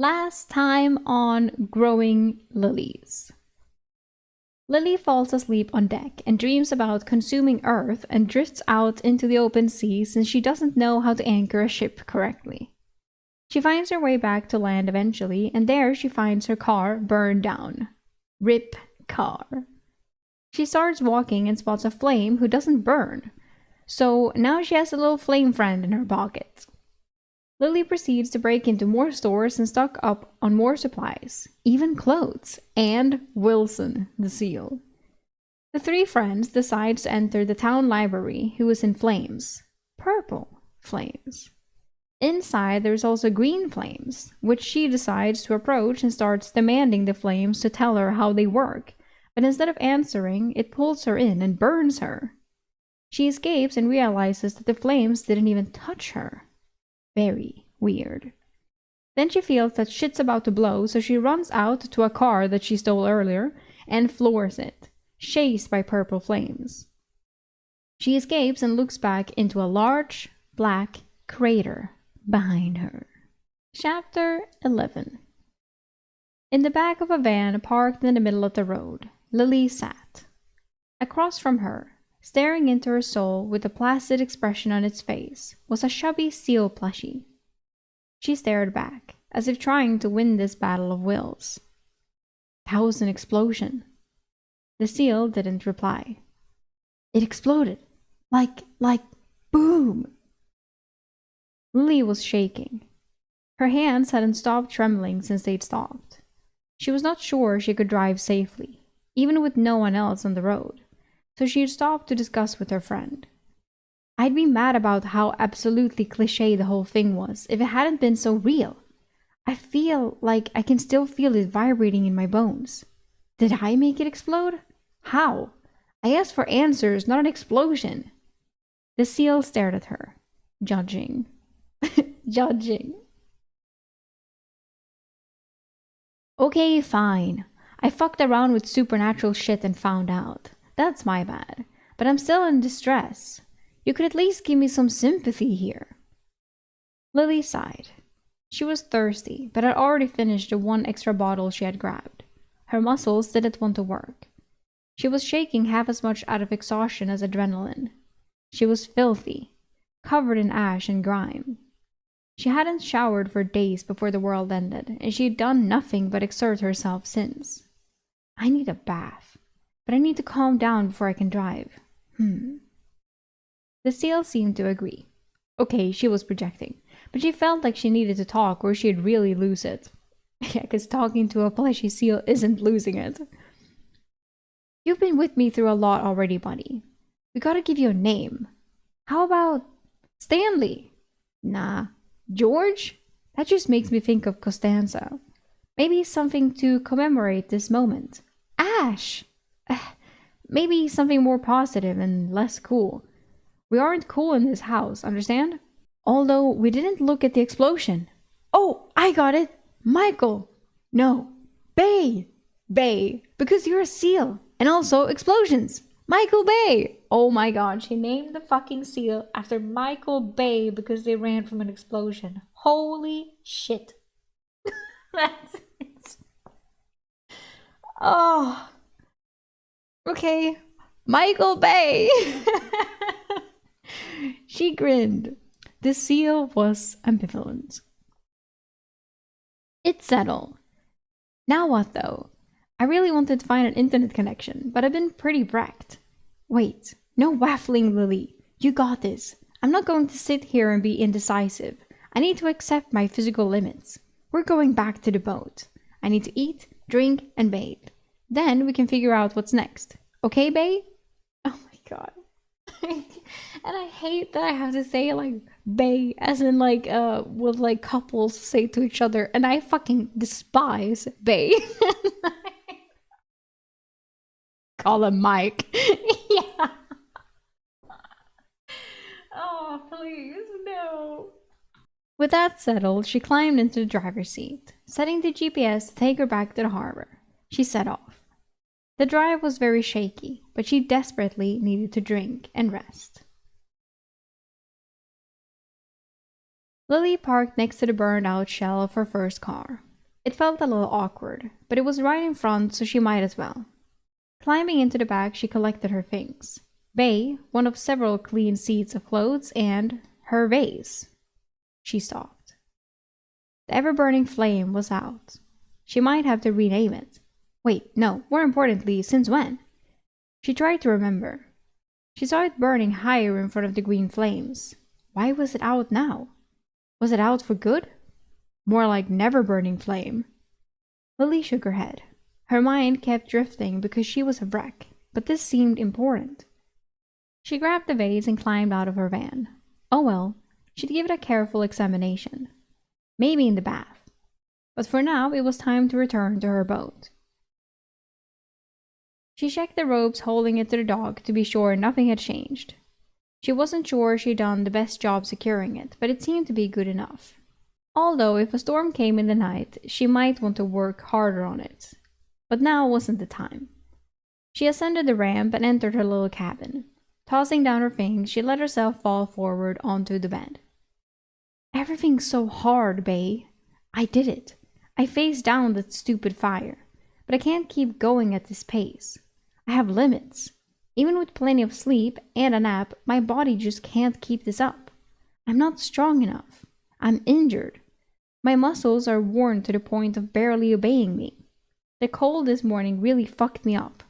Last time on Growing Lilies. Lily falls asleep on deck and dreams about consuming Earth and drifts out into the open sea since she doesn't know how to anchor a ship correctly. She finds her way back to land eventually, and there she finds her car burned down. Rip car. She starts walking and spots a flame who doesn't burn, so now she has a little flame friend in her pocket. Lily proceeds to break into more stores and stock up on more supplies, even clothes, and Wilson, the seal. The three friends decide to enter the town library, who is in flames. Purple flames. Inside there's also green flames, which she decides to approach and starts demanding the flames to tell her how they work, but instead of answering, it pulls her in and burns her. She escapes and realizes that the flames didn't even touch her. Very weird. Then she feels that shit's about to blow, so she runs out to a car that she stole earlier and floors it, chased by purple flames. She escapes and looks back into a large, black crater behind her. Chapter 11. In the back of a van parked in the middle of the road, Lily sat. Across from her, staring into her soul with a placid expression on its face, was a chubby seal plushie. She stared back, as if trying to win this battle of wills. That was an explosion. The seal didn't reply. It exploded. Like, boom! Lily was shaking. Her hands hadn't stopped trembling since they'd stopped. She was not sure she could drive safely, even with no one else on the road, so she'd stopped to discuss with her friend. I'd be mad about how absolutely cliché the whole thing was if it hadn't been so real. I feel like I can still feel it vibrating in my bones. Did I make it explode? How? I asked for answers, not an explosion. The seal stared at her, judging. Judging. Okay, fine. I fucked around with supernatural shit and found out. That's my bad. But I'm still in distress. You could at least give me some sympathy here. Lily sighed. She was thirsty, but had already finished the one extra bottle she had grabbed. Her muscles didn't want to work. She was shaking half as much out of exhaustion as adrenaline. She was filthy, covered in ash and grime. She hadn't showered for days before the world ended, and she had done nothing but exert herself since. I need a bath, but I need to calm down before I can drive. The seal seemed to agree. Okay, she was projecting, but she felt like she needed to talk or she'd really lose it. Yeah, because talking to a fleshy seal isn't losing it. You've been with me through a lot already, buddy. We gotta give you a name. How about Stanley? Nah. George? That just makes me think of Costanza. Maybe something to commemorate this moment. Ash! Maybe something more positive and less cool. We aren't cool in this house, understand? Although we didn't look at the explosion. Oh, I got it! Michael! No. Bay! Bay, because you're a seal. And also explosions. Michael Bay! Oh my god, she named the fucking seal after Michael Bay because they ran from an explosion. Holy shit. That's it. Oh. Okay. Michael Bay! She grinned. The seal was ambivalent. It's settled. Now what though? I really wanted to find an internet connection, but I've been pretty wrecked. Wait, no waffling, Lily. You got this. I'm not going to sit here and be indecisive. I need to accept my physical limits. We're going back to the boat. I need to eat, drink, and bathe. Then we can figure out what's next. Okay, bae? Oh my god. And I hate that I have to say like bae as in like what like couples say to each other, and I fucking despise bae. Call him Mike. Yeah. Oh, please, no. With that settled, she climbed into the driver's seat, setting the GPS to take her back to the harbor. She set off. The drive was very shaky, but she desperately needed to drink and rest. Lily parked next to the burned-out shell of her first car. It felt a little awkward, but it was right in front, so she might as well. Climbing into the back, she collected her things. Bay, one of several clean seats of clothes, and her vase. She stopped. The ever-burning flame was out. She might have to rename it. Wait, no, more importantly, since when? She tried to remember. She saw it burning higher in front of the green flames. Why was it out now? Was it out for good? More like never-burning flame. Lily shook her head. Her mind kept drifting because she was a wreck, but this seemed important. She grabbed the vase and climbed out of her van. Oh well, she'd give it a careful examination. Maybe in the bath. But for now, it was time to return to her boat. She checked the ropes holding it to the dock to be sure nothing had changed. She wasn't sure she'd done the best job securing it, but it seemed to be good enough. Although if a storm came in the night, she might want to work harder on it. But now wasn't the time. She ascended the ramp and entered her little cabin. Tossing down her things, she let herself fall forward onto the bed. Everything's so hard, Bay. I did it. I faced down that stupid fire. But I can't keep going at this pace. I have limits. Even with plenty of sleep and a nap, my body just can't keep this up. I'm not strong enough. I'm injured. My muscles are worn to the point of barely obeying me. The cold this morning really fucked me up.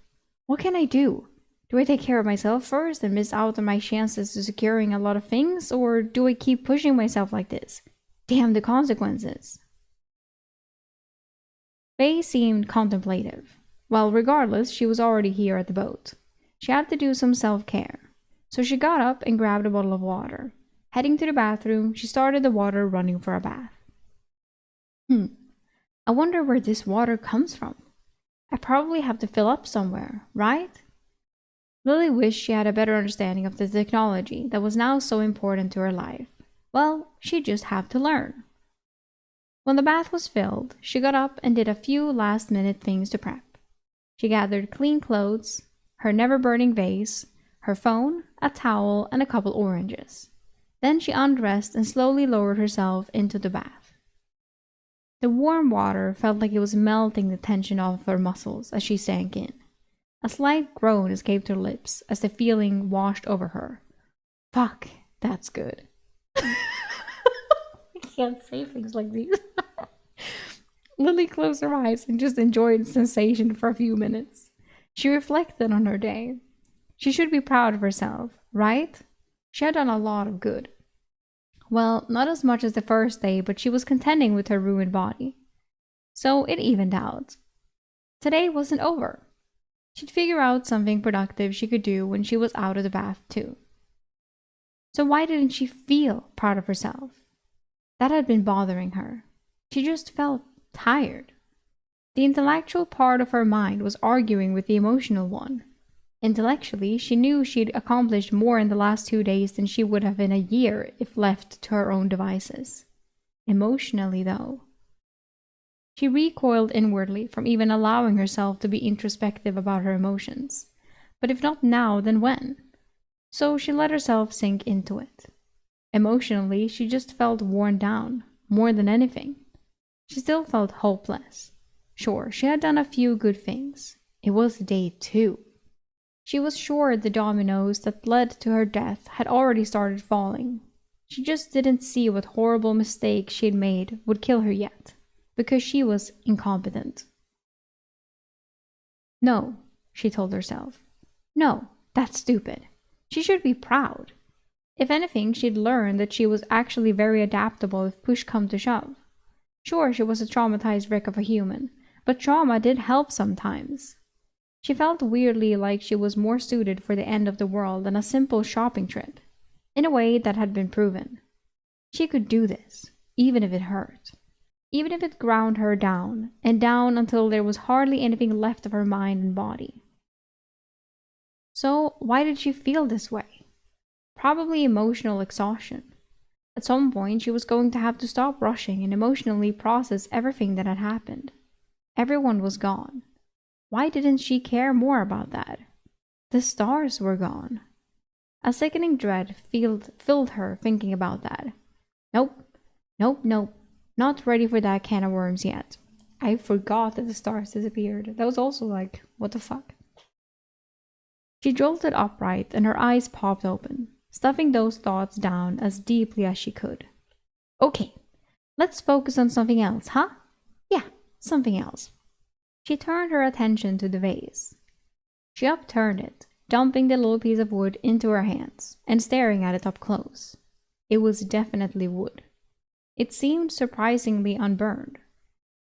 What can I do? Do I take care of myself first and miss out on my chances to securing a lot of things, or do I keep pushing myself like this? Damn the consequences. Faye seemed contemplative. Well, regardless, she was already here at the boat. She had to do some self-care. So she got up and grabbed a bottle of water. Heading to the bathroom, she started the water running for a bath. I wonder where this water comes from. I probably have to fill up somewhere, right? Lily wished she had a better understanding of the technology that was now so important to her life. Well, she'd just have to learn. When the bath was filled, she got up and did a few last-minute things to prep. She gathered clean clothes, her never-burning vase, her phone, a towel, and a couple oranges. Then she undressed and slowly lowered herself into the bath. The warm water felt like it was melting the tension off of her muscles as she sank in. A slight groan escaped her lips as the feeling washed over her. Fuck, that's good. I can't say things like these. Lily closed her eyes and just enjoyed the sensation for a few minutes. She reflected on her day. She should be proud of herself, right? She had done a lot of good. Well, not as much as the first day, but she was contending with her ruined body. So it evened out. Today wasn't over. She'd figure out something productive she could do when she was out of the bath, too. So why didn't she feel proud of herself? That had been bothering her. She just felt tired. The intellectual part of her mind was arguing with the emotional one. Intellectually, she knew she'd accomplished more in the last 2 days than she would have in a year if left to her own devices. Emotionally, though. She recoiled inwardly from even allowing herself to be introspective about her emotions. But if not now, then when? So she let herself sink into it. Emotionally, she just felt worn down, more than anything. She still felt hopeless. Sure, she had done a few good things. It was day 2. She was sure the dominoes that led to her death had already started falling. She just didn't see what horrible mistake she'd made would kill her yet, because she was incompetent. No, she told herself. No, that's stupid. She should be proud. If anything, she'd learned that she was actually very adaptable if push come to shove. Sure, she was a traumatized wreck of a human, but trauma did help sometimes. She felt weirdly like she was more suited for the end of the world than a simple shopping trip, in a way that had been proven. She could do this, even if it hurt. Even if it ground her down, and down until there was hardly anything left of her mind and body. So, why did she feel this way? Probably emotional exhaustion. At some point, she was going to have to stop rushing and emotionally process everything that had happened. Everyone was gone. Why didn't she care more about that? The stars were gone. A sickening dread filled her thinking about that. Nope. Not ready for that can of worms yet. I forgot that the stars disappeared. That was also like, what the fuck? She jolted upright and her eyes popped open, stuffing those thoughts down as deeply as she could. Okay, let's focus on something else, huh? Yeah, something else. She turned her attention to the vase. She upturned it, dumping the little piece of wood into her hands and staring at it up close. It was definitely wood. It seemed surprisingly unburned,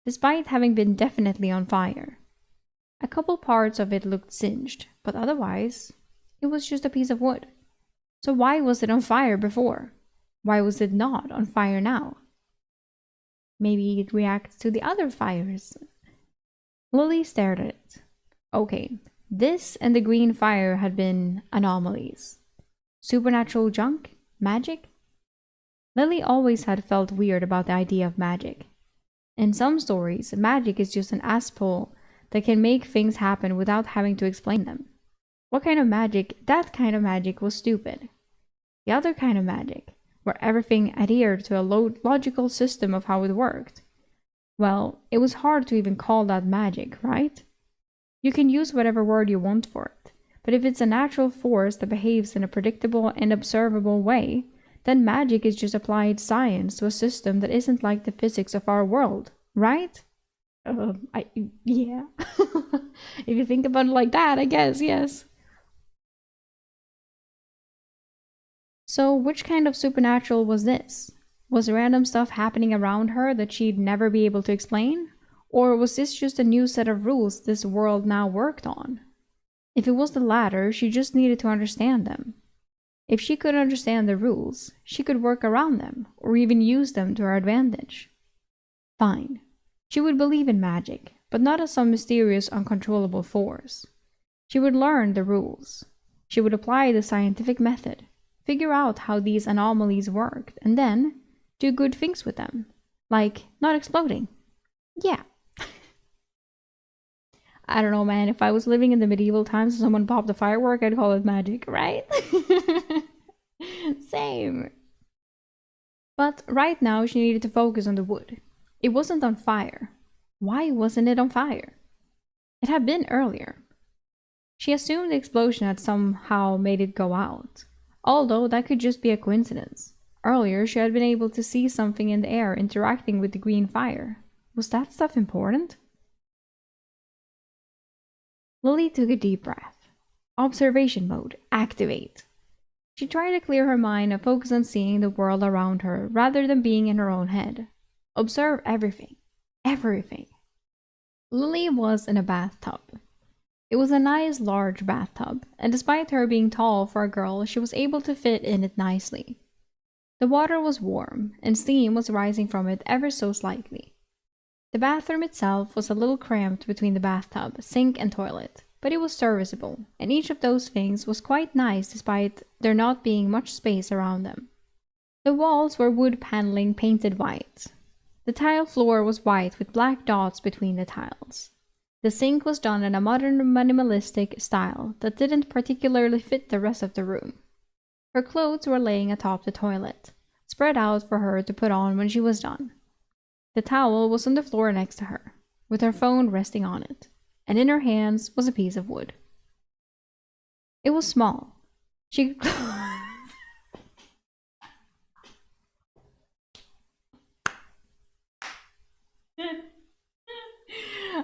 despite having been definitely on fire. A couple parts of it looked singed, but otherwise, it was just a piece of wood. So why was it on fire before? Why was it not on fire now? Maybe it reacts to the other fires. Lily stared at it. Okay, this and the green fire had been anomalies. Supernatural junk? Magic? Lily always had felt weird about the idea of magic. In some stories, magic is just an asshole that can make things happen without having to explain them. What kind of magic? That kind of magic was stupid. The other kind of magic, where everything adhered to a logical system of how it worked. Well, it was hard to even call that magic, right? You can use whatever word you want for it, but if it's a natural force that behaves in a predictable and observable way, then magic is just applied science to a system that isn't like the physics of our world, right? Yeah. If you think about it like that, I guess, yes. So, which kind of supernatural was this? Was random stuff happening around her that she'd never be able to explain? Or was this just a new set of rules this world now worked on? If it was the latter, she just needed to understand them. If she could understand the rules, she could work around them, or even use them to her advantage. Fine. She would believe in magic, but not as some mysterious, uncontrollable force. She would learn the rules. She would apply the scientific method, figure out how these anomalies worked, and then do good things with them. Like not exploding. Yeah. I don't know, man. If I was living in the medieval times and someone popped a firework, I'd call it magic, right? Same. But right now, she needed to focus on the wood. It wasn't on fire. Why wasn't it on fire? It had been earlier. She assumed the explosion had somehow made it go out, although that could just be a coincidence. Earlier, she had been able to see something in the air interacting with the green fire. Was that stuff important? Lily took a deep breath. Observation mode, activate. She tried to clear her mind and focus on seeing the world around her rather than being in her own head. Observe everything. Everything. Lily was in a bathtub. It was a nice large bathtub, and despite her being tall for a girl, she was able to fit in it nicely. The water was warm, and steam was rising from it ever so slightly. The bathroom itself was a little cramped between the bathtub, sink, and toilet, but it was serviceable, and each of those things was quite nice despite there not being much space around them. The walls were wood paneling painted white. The tile floor was white with black dots between the tiles. The sink was done in a modern minimalistic style that didn't particularly fit the rest of the room. Her clothes were laying atop the toilet, spread out for her to put on when she was done. The towel was on the floor next to her, with her phone resting on it, and in her hands was a piece of wood. It was small. She could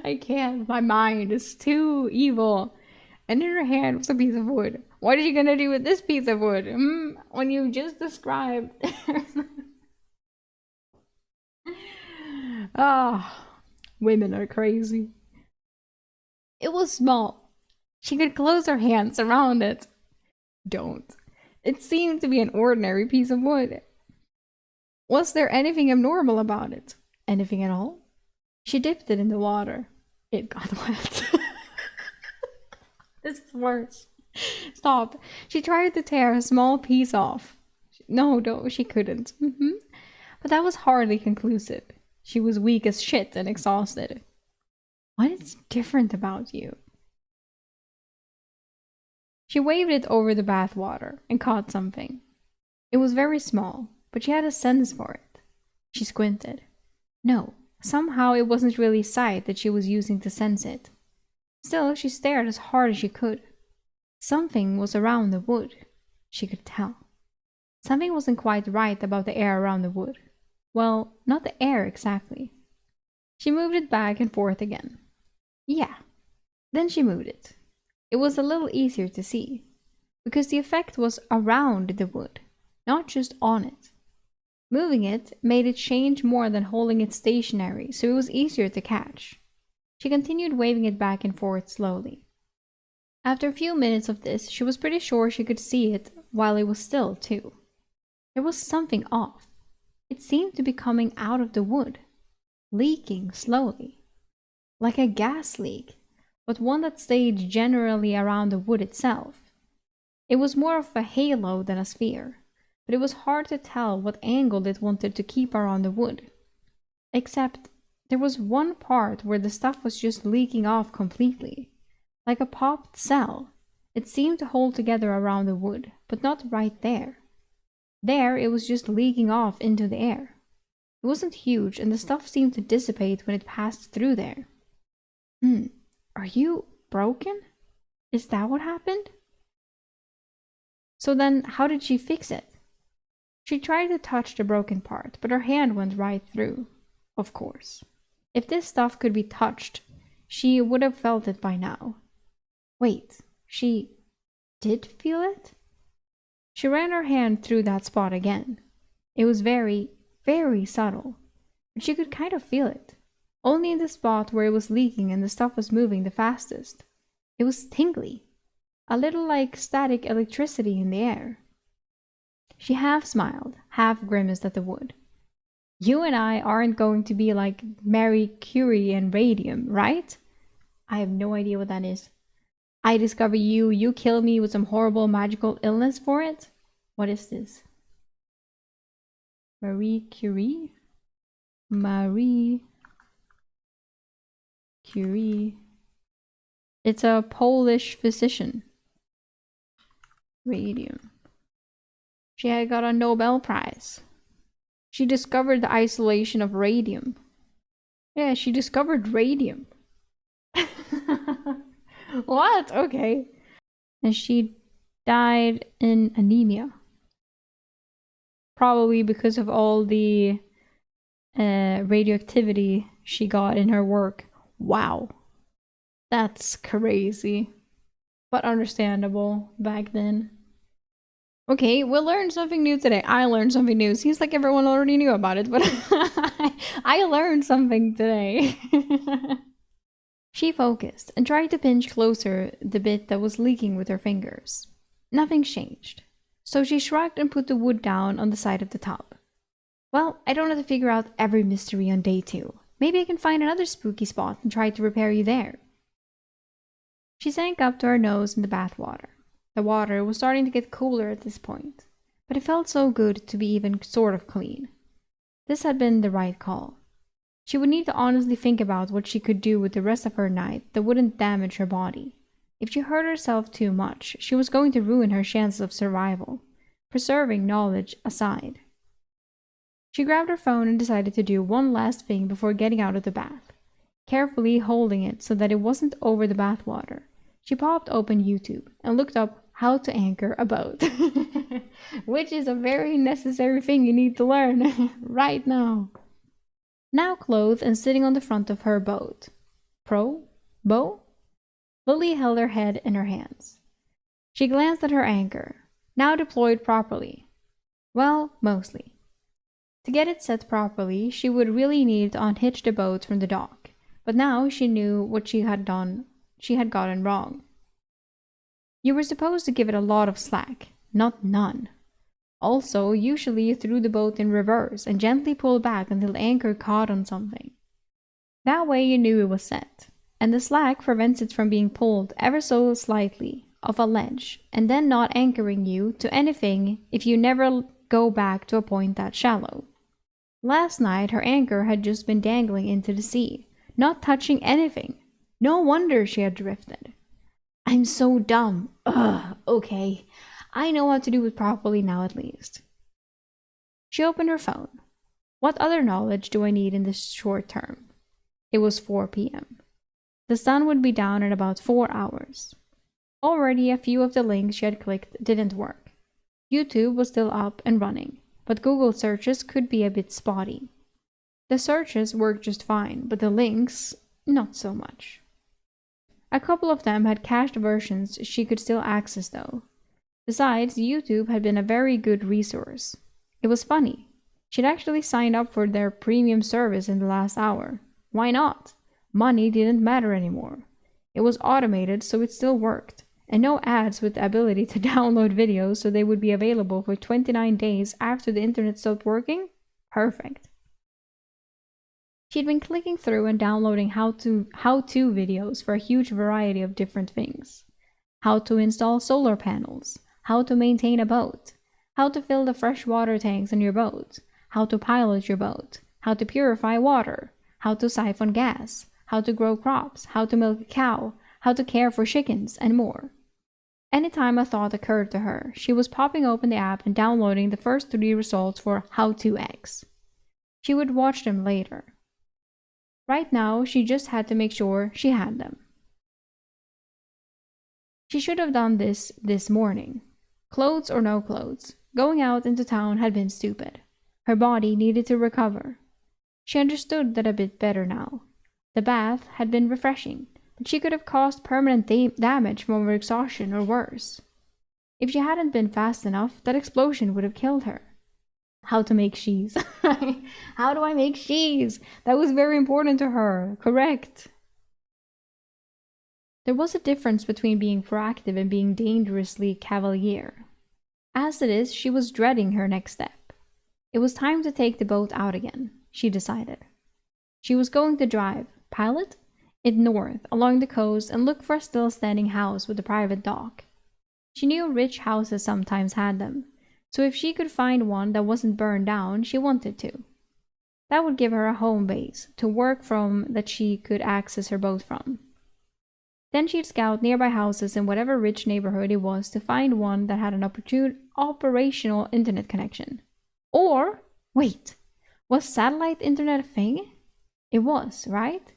I can't. My mind is too evil. And in her hand was a piece of wood. What are you gonna do with this piece of wood? When you just described. Ah, women are crazy. It was small. She could close her hands around it. Don't. It seemed to be an ordinary piece of wood. Was there anything abnormal about it? Anything at all? She dipped it in the water. It got wet. This is worse. Stop. She tried to tear a small piece off. No, she couldn't. But that was hardly conclusive. She was weak as shit and exhausted. What is different about you? She waved it over the bath water and caught something. It was very small, but she had a sense for it. She squinted. No, Somehow it wasn't really sight that she was using to sense it. Still, she stared as hard as she could. Something was around the wood. She could tell. Something wasn't quite right about the air around the wood. Well, not the air exactly. She moved it back and forth again. Yeah. Then she moved it. It was a little easier to see, because the effect was around the wood, not just on it. Moving it made it change more than holding it stationary, so it was easier to catch. She continued waving it back and forth slowly. After a few minutes of this, she was pretty sure she could see it while it was still, too. There was something off. It seemed to be coming out of the wood, leaking slowly. Like a gas leak, but one that stayed generally around the wood itself. It was more of a halo than a sphere, but it was hard to tell what angle it wanted to keep around the wood. Except there was one part where the stuff was just leaking off completely. Like a popped cell. It seemed to hold together around the wood, but not right there. There it was just leaking off into the air. It wasn't huge, and the stuff seemed to dissipate when it passed through there. Are you broken? Is that what happened? So then, how did she fix it? She tried to touch the broken part, but her hand went right through. Of course. If this stuff could be touched, she would have felt it by now. Wait, she did feel it? She ran her hand through that spot again. It was very, very subtle, but she could kind of feel it. Only in the spot where it was leaking and the stuff was moving the fastest. It was tingly, a little like static electricity in the air. She half smiled, half grimaced at the wood. You and I aren't going to be like Marie Curie and radium, right? I have no idea what that is. I discover you, you kill me with some horrible magical illness for it? What is this? Marie Curie? Marie Curie. It's a Polish physician. Radium. She had got a Nobel Prize. She discovered the isolation of radium. Yeah, she discovered radium. What? Okay. And she died in anemia. Probably because of all the radioactivity she got in her work. Wow. That's crazy. But understandable back then. Okay, we'll learn something new today. I learned something new. Seems like everyone already knew about it, but I learned something today. She focused and tried to pinch closer the bit that was leaking with her fingers. Nothing changed. So she shrugged and put the wood down on the side of the tub. Well, I don't have to figure out every mystery on day 2. Maybe I can find another spooky spot and try to repair you there. She sank up to her nose in the bath water. The water was starting to get cooler at this point, but it felt so good to be even sort of clean. This had been the right call. She would need to honestly think about what she could do with the rest of her night that wouldn't damage her body. If she hurt herself too much, she was going to ruin her chances of survival, preserving knowledge aside. She grabbed her phone and decided to do one last thing before getting out of the bath. Carefully holding it so that it wasn't over the bathwater, she popped open YouTube and looked up how to anchor a boat. Which is a very necessary thing you need to learn right now. Now clothed and sitting on the front of her boat. Bow? Lily held her head in her hands. She glanced at her anchor, now deployed properly. Well, mostly. To get it set properly, she would really need to unhitch the boat from the dock, but now she knew what she had gotten wrong. You were supposed to give it a lot of slack, not none. Also, usually you threw the boat in reverse and gently pulled back until the anchor caught on something. That way you knew it was set, and the slack prevents it from being pulled ever so slightly off a ledge and then not anchoring you to anything if you never go back to a point that shallow. Last night her anchor had just been dangling into the sea, not touching anything. No wonder she had drifted. I'm so dumb. Ugh, okay. I know how to do it properly now at least. She opened her phone. What other knowledge do I need in the short term? It was 4 p.m. The sun would be down in about 4 hours. Already a few of the links she had clicked didn't work. YouTube was still up and running, but Google searches could be a bit spotty. The searches worked just fine, but the links, not so much. A couple of them had cached versions she could still access though. Besides, YouTube had been a very good resource. It was funny. She'd actually signed up for their premium service in the last hour. Why not? Money didn't matter anymore. It was automated, so it still worked. And no ads with the ability to download videos so they would be available for 29 days after the internet stopped working? Perfect. She'd been clicking through and downloading how-to videos for a huge variety of different things. How to install solar panels, how to maintain a boat, how to fill the fresh water tanks in your boat, how to pilot your boat, how to purify water, how to siphon gas, how to grow crops, how to milk a cow, how to care for chickens, and more. Anytime a thought occurred to her, she was popping open the app and downloading the first 3 results for How to X. She would watch them later. Right now, she just had to make sure she had them. She should have done this morning. Clothes or no clothes, going out into town had been stupid. Her body needed to recover. She understood that a bit better now. The bath had been refreshing, but she could have caused permanent damage from overexhaustion or worse. If she hadn't been fast enough, that explosion would have killed her. How to make cheese. How do I make cheese? That was very important to her. Correct. There was a difference between being proactive and being dangerously cavalier. As it is, she was dreading her next step. It was time to take the boat out again, she decided. She was going to drive, pilot, it north along the coast and look for a still standing house with a private dock. She knew rich houses sometimes had them, so if she could find one that wasn't burned down, she wanted to. That would give her a home base to work from that she could access her boat from. Then she'd scout nearby houses in whatever rich neighborhood it was to find one that had an operational internet connection. Or, wait, was satellite internet a thing? It was, right?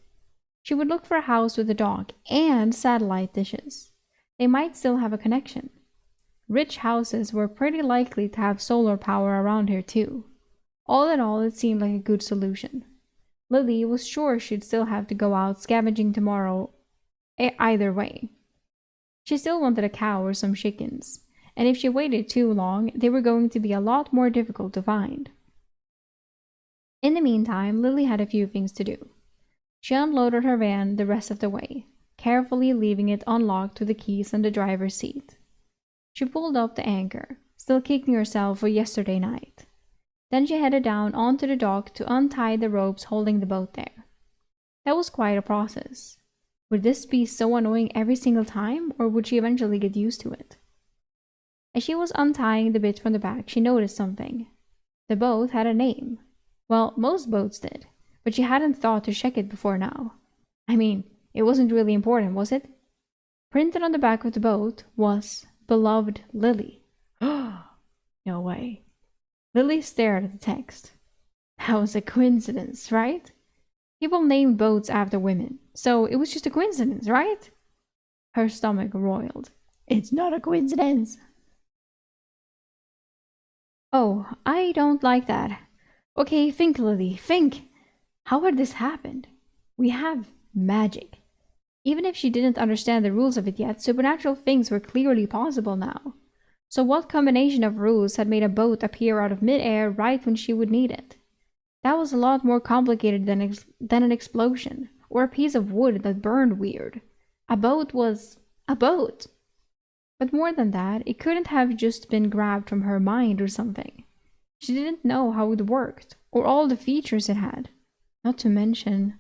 She would look for a house with a dock and satellite dishes. They might still have a connection. Rich houses were pretty likely to have solar power around here too. All in all, it seemed like a good solution. Lily was sure she'd still have to go out scavenging tomorrow either way. She still wanted a cow or some chickens, and if she waited too long, they were going to be a lot more difficult to find. In the meantime, Lily had a few things to do. She unloaded her van the rest of the way, carefully leaving it unlocked with the keys in the driver's seat. She pulled up the anchor, still kicking herself for yesterday night. Then she headed down onto the dock to untie the ropes holding the boat there. That was quite a process. Would this be so annoying every single time, or would she eventually get used to it? As she was untying the bit from the back, she noticed something. The boat had a name. Well, most boats did, but she hadn't thought to check it before now. I mean, it wasn't really important, was it? Printed on the back of the boat was Beloved Lily. No way. Lily stared at the text. That was a coincidence, right? People named boats after women, so it was just a coincidence, right? Her stomach roiled. It's not a coincidence. Oh, I don't like that. Okay, think, Lily, think. How had this happened? We have magic. Even if she didn't understand the rules of it yet, supernatural things were clearly possible now. So what combination of rules had made a boat appear out of mid-air right when she would need it? That was a lot more complicated than an explosion, or a piece of wood that burned weird. A boat was a boat. But more than that, it couldn't have just been grabbed from her mind or something. She didn't know how it worked, or all the features it had. Not to mention,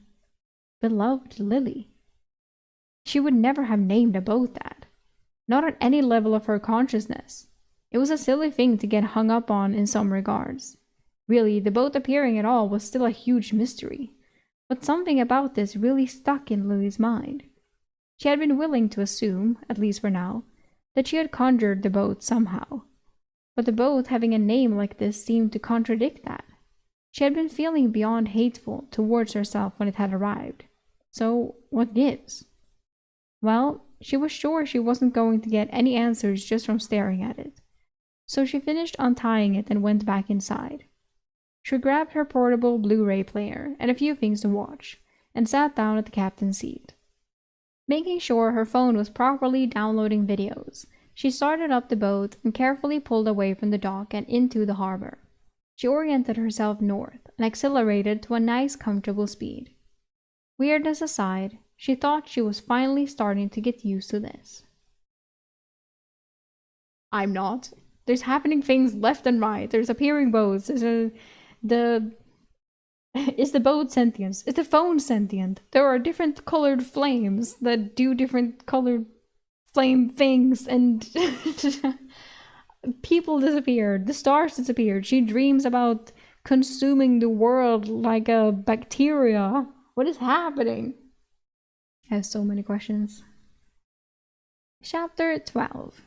Beloved Lily. She would never have named a boat that. Not at any level of her consciousness. It was a silly thing to get hung up on in some regards. Really, the boat appearing at all was still a huge mystery. But something about this really stuck in Lily's mind. She had been willing to assume, at least for now, that she had conjured the boat somehow. But the boat having a name like this seemed to contradict that. She had been feeling beyond hateful towards herself when it had arrived. So, what gives? Well, she was sure she wasn't going to get any answers just from staring at it. So she finished untying it and went back inside. She grabbed her portable Blu-ray player and a few things to watch, and sat down at the captain's seat. Making sure her phone was properly downloading videos, she started up the boat and carefully pulled away from the dock and into the harbor. She oriented herself north and accelerated to a nice, comfortable speed. Weirdness aside, she thought she was finally starting to get used to this. I'm not. There's happening things left and right. There's appearing boats. Is the boat sentient? Is the phone sentient? There are different colored flames that do different colored flame things, and people disappeared. The stars disappeared. She dreams about consuming the world like a bacteria. What is happening? I have so many questions. Chapter 12.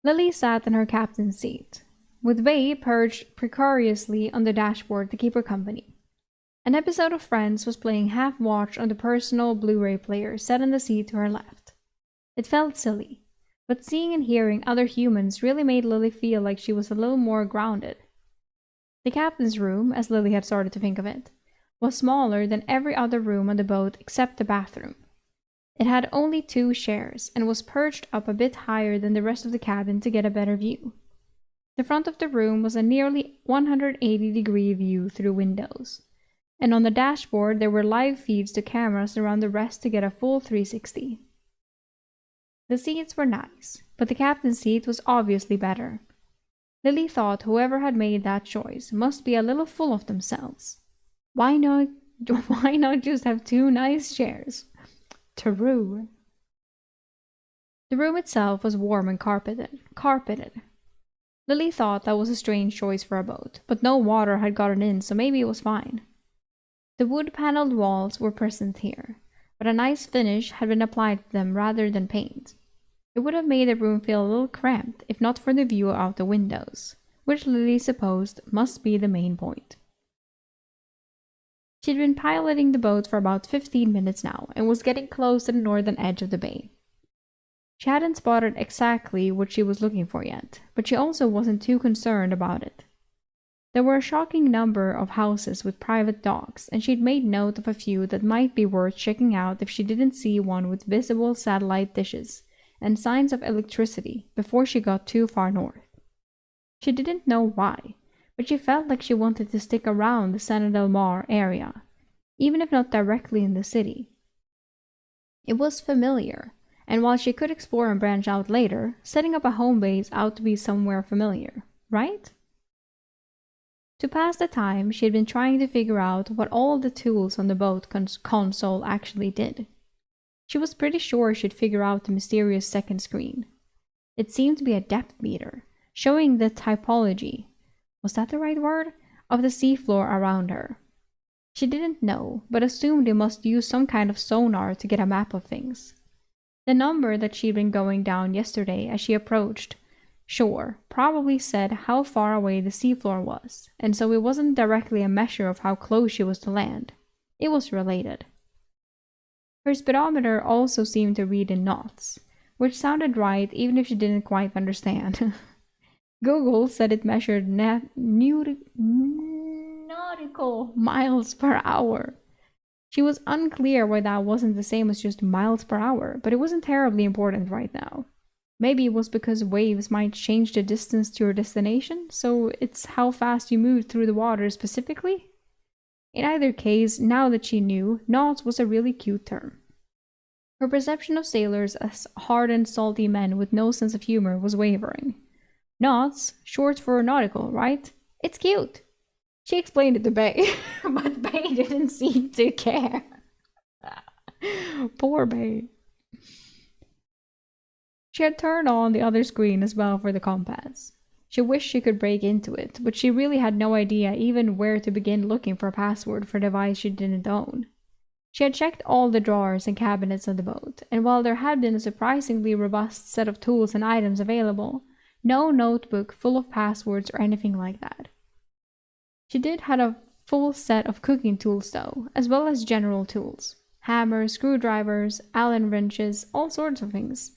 Lily sat in her captain's seat, with Babe perched precariously on the dashboard to keep her company. An episode of Friends was playing half-watched on the personal Blu-ray player set in the seat to her left. It felt silly, but seeing and hearing other humans really made Lily feel like she was a little more grounded. The captain's room, as Lily had started to think of it, was smaller than every other room on the boat except the bathroom. It had only 2 chairs and was perched up a bit higher than the rest of the cabin to get a better view. The front of the room was a nearly 180-degree view through windows, and on the dashboard there were live feeds to cameras around the rest to get a full 360. The seats were nice, but the captain's seat was obviously better. Lily thought whoever had made that choice must be a little full of themselves. Why not just have 2 nice chairs? True. The room itself was warm and carpeted. Lily thought that was a strange choice for a boat, but no water had gotten in, so maybe it was fine. The wood-paneled walls were present here, but a nice finish had been applied to them rather than paint. It would have made the room feel a little cramped if not for the view out the windows, which Lily supposed must be the main point. She'd been piloting the boat for about 15 minutes now and was getting close to the northern edge of the bay. She hadn't spotted exactly what she was looking for yet, but she also wasn't too concerned about it. There were a shocking number of houses with private docks, and she'd made note of a few that might be worth checking out if she didn't see one with visible satellite dishes and signs of electricity before she got too far north. She didn't know why, but she felt like she wanted to stick around the San Del Mar area, even if not directly in the city. It was familiar, and while she could explore and branch out later, setting up a home base ought to be somewhere familiar, right? To pass the time, she had been trying to figure out what all the tools on the boat console actually did. She was pretty sure she'd figure out the mysterious second screen. It seemed to be a depth meter, showing the typology, was that the right word, of the seafloor around her. She didn't know, but assumed it must use some kind of sonar to get a map of things. The number that she'd been going down yesterday as she approached shore probably said how far away the seafloor was, and so it wasn't directly a measure of how close she was to land. It was related. Her speedometer also seemed to read in knots, which sounded right even if she didn't quite understand. Google said it measured nautical miles per hour. She was unclear why that wasn't the same as just miles per hour, but it wasn't terribly important right now. Maybe it was because waves might change the distance to your destination, so it's how fast you moved through the water specifically? In either case, now that she knew, knots was a really cute term. Her perception of sailors as hardened, salty men with no sense of humor was wavering. Knots, short for nautical, right? It's cute. She explained it to Bay, but Bay didn't seem to care. Poor Bay. She had turned on the other screen as well for the compass. She wished she could break into it, but she really had no idea even where to begin looking for a password for a device she didn't own. She had checked all the drawers and cabinets of the boat, and while there had been a surprisingly robust set of tools and items available, no notebook full of passwords or anything like that. She did have a full set of cooking tools though, as well as general tools. Hammers, screwdrivers, Allen wrenches, all sorts of things.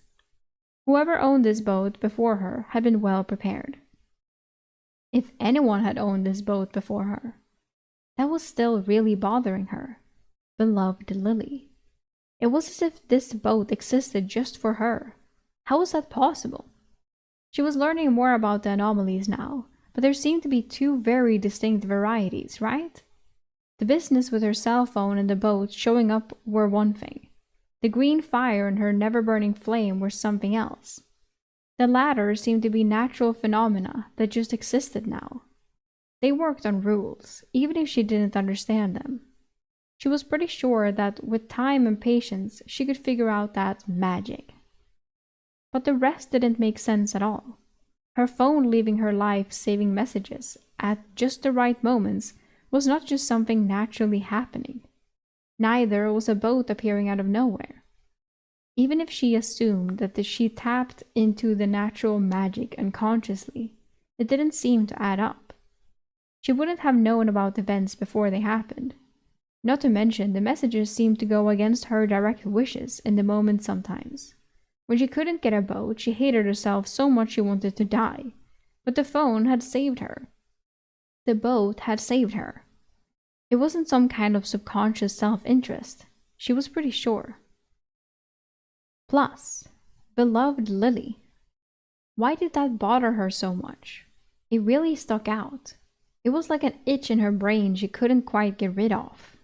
Whoever owned this boat before her had been well prepared. If anyone had owned this boat before her, that was still really bothering her. Beloved Lily. It was as if this boat existed just for her. How was that possible? She was learning more about the anomalies now, but there seemed to be two very distinct varieties, right? The business with her cell phone and the boat showing up were one thing. The green fire and her never-burning flame were something else. The latter seemed to be natural phenomena that just existed now. They worked on rules, even if she didn't understand them. She was pretty sure that with time and patience, she could figure out that magic. But the rest didn't make sense at all. Her phone leaving her life saving messages at just the right moments was not just something naturally happening. Neither was a boat appearing out of nowhere. Even if she assumed that she tapped into the natural magic unconsciously, it didn't seem to add up. She wouldn't have known about events before they happened. Not to mention, the messages seemed to go against her direct wishes in the moment sometimes. When she couldn't get a boat, she hated herself so much she wanted to die. But the phone had saved her. The boat had saved her. It wasn't some kind of subconscious self-interest. She was pretty sure. Plus, beloved Lily. Why did that bother her so much? It really stuck out. It was like an itch in her brain she couldn't quite get rid of.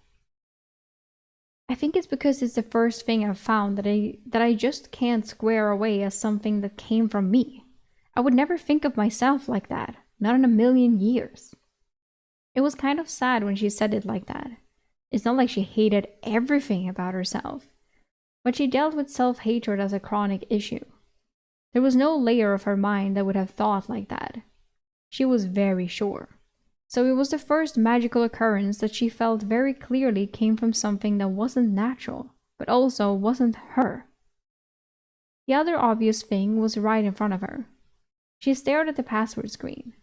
I think it's because it's the first thing I've found that I just can't square away as something that came from me. I would never think of myself like that, not in a million years. It was kind of sad when she said it like that. It's not like she hated everything about herself, but she dealt with self-hatred as a chronic issue. There was no layer of her mind that would have thought like that. She was very sure. So it was the first magical occurrence that she felt very clearly came from something that wasn't natural, but also wasn't her. The other obvious thing was right in front of her. She stared at the password screen.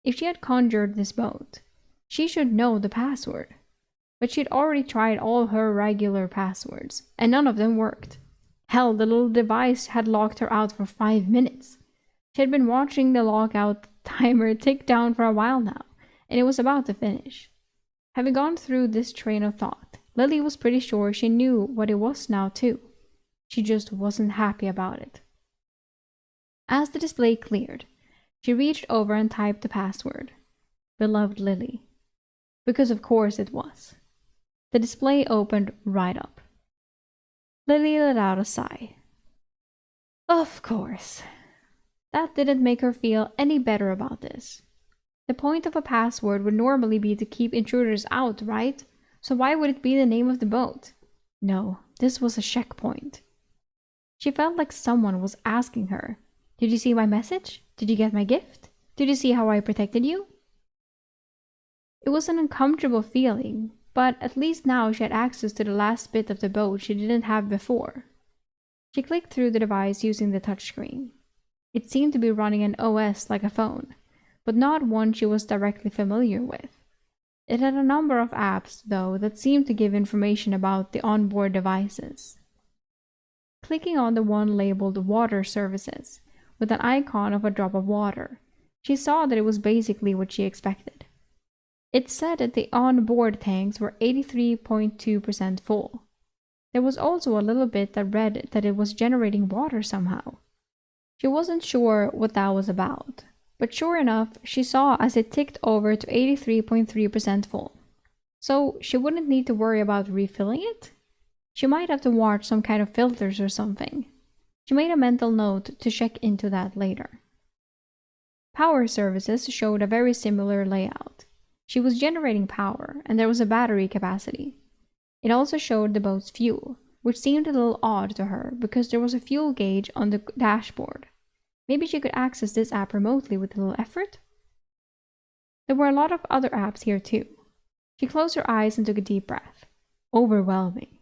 If she had conjured this boat, she should know the password. But she'd already tried all her regular passwords, and none of them worked. Hell, the little device had locked her out for 5 minutes. She had been watching the lockout timer tick down for a while now, and it was about to finish. Having gone through this train of thought, Lily was pretty sure she knew what it was now too. She just wasn't happy about it. As the display cleared, she reached over and typed the password. Beloved Lily. Because of course it was. The display opened right up. Lily let out a sigh. Of course. That didn't make her feel any better about this. The point of a password would normally be to keep intruders out, right? So why would it be the name of the boat? No, this was a checkpoint. She felt like someone was asking her, Did you see my message? Did you get my gift? Did you see how I protected you? It was an uncomfortable feeling, but at least now she had access to the last bit of the boat she didn't have before. She clicked through the device using the touchscreen. It seemed to be running an OS like a phone, but not one she was directly familiar with. It had a number of apps, though, that seemed to give information about the onboard devices. Clicking on the one labeled Water Services, with an icon of a drop of water, she saw that it was basically what she expected. It said that the onboard tanks were 83.2% full. There was also a little bit that read that it was generating water somehow. She wasn't sure what that was about, but sure enough, she saw as it ticked over to 83.3% full. So she wouldn't need to worry about refilling it? She might have to watch some kind of filters or something. She made a mental note to check into that later. Power Services showed a very similar layout. She was generating power, and there was a battery capacity. It also showed the boat's fuel, which seemed a little odd to her because there was a fuel gauge on the dashboard. Maybe she could access this app remotely with a little effort? There were a lot of other apps here too. She closed her eyes and took a deep breath. Overwhelming.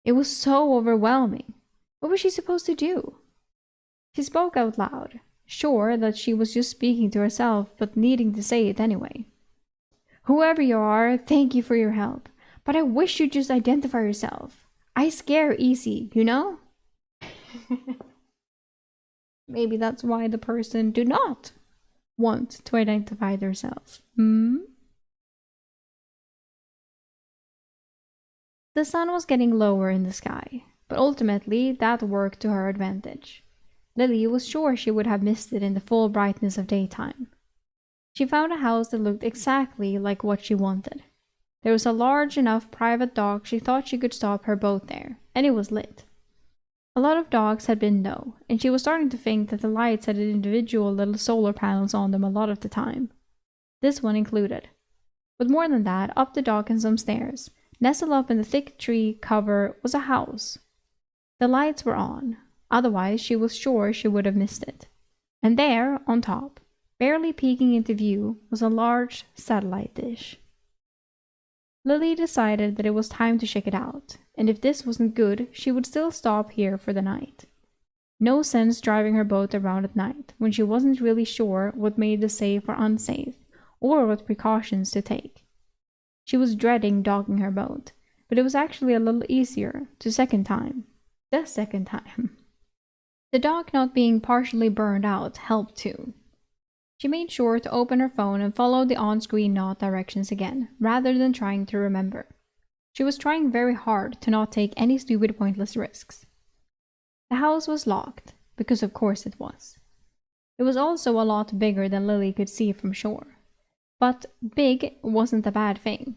It was so overwhelming. What was she supposed to do? She spoke out loud, sure that she was just speaking to herself, but needing to say it anyway. Whoever you are, thank you for your help. But I wish you'd just identify yourself. I scare easy, you know? Maybe that's why the person do not want to identify themselves. Hmm? The sun was getting lower in the sky, but ultimately that worked to her advantage. Lily was sure she would have missed it in the full brightness of daytime. She found a house that looked exactly like what she wanted. There was a large enough private dock she thought she could stop her boat there, and it was lit. A lot of docks had been low, and she was starting to think that the lights had individual little solar panels on them a lot of the time. This one included. But more than that, up the dock and some stairs, nestled up in the thick tree cover, was a house. The lights were on, otherwise she was sure she would have missed it. And there, on top, barely peeking into view, was a large satellite dish. Lily decided that it was time to check it out, and if this wasn't good, she would still stop here for the night. No sense driving her boat around at night when she wasn't really sure what made the safe or unsafe, or what precautions to take. She was dreading docking her boat, but it was actually a little easier the second time. The dock not being partially burned out helped too. She made sure to open her phone and follow the on-screen note directions again, rather than trying to remember. She was trying very hard to not take any stupid pointless risks. The house was locked, because of course it was. It was also a lot bigger than Lily could see from shore. But big wasn't a bad thing.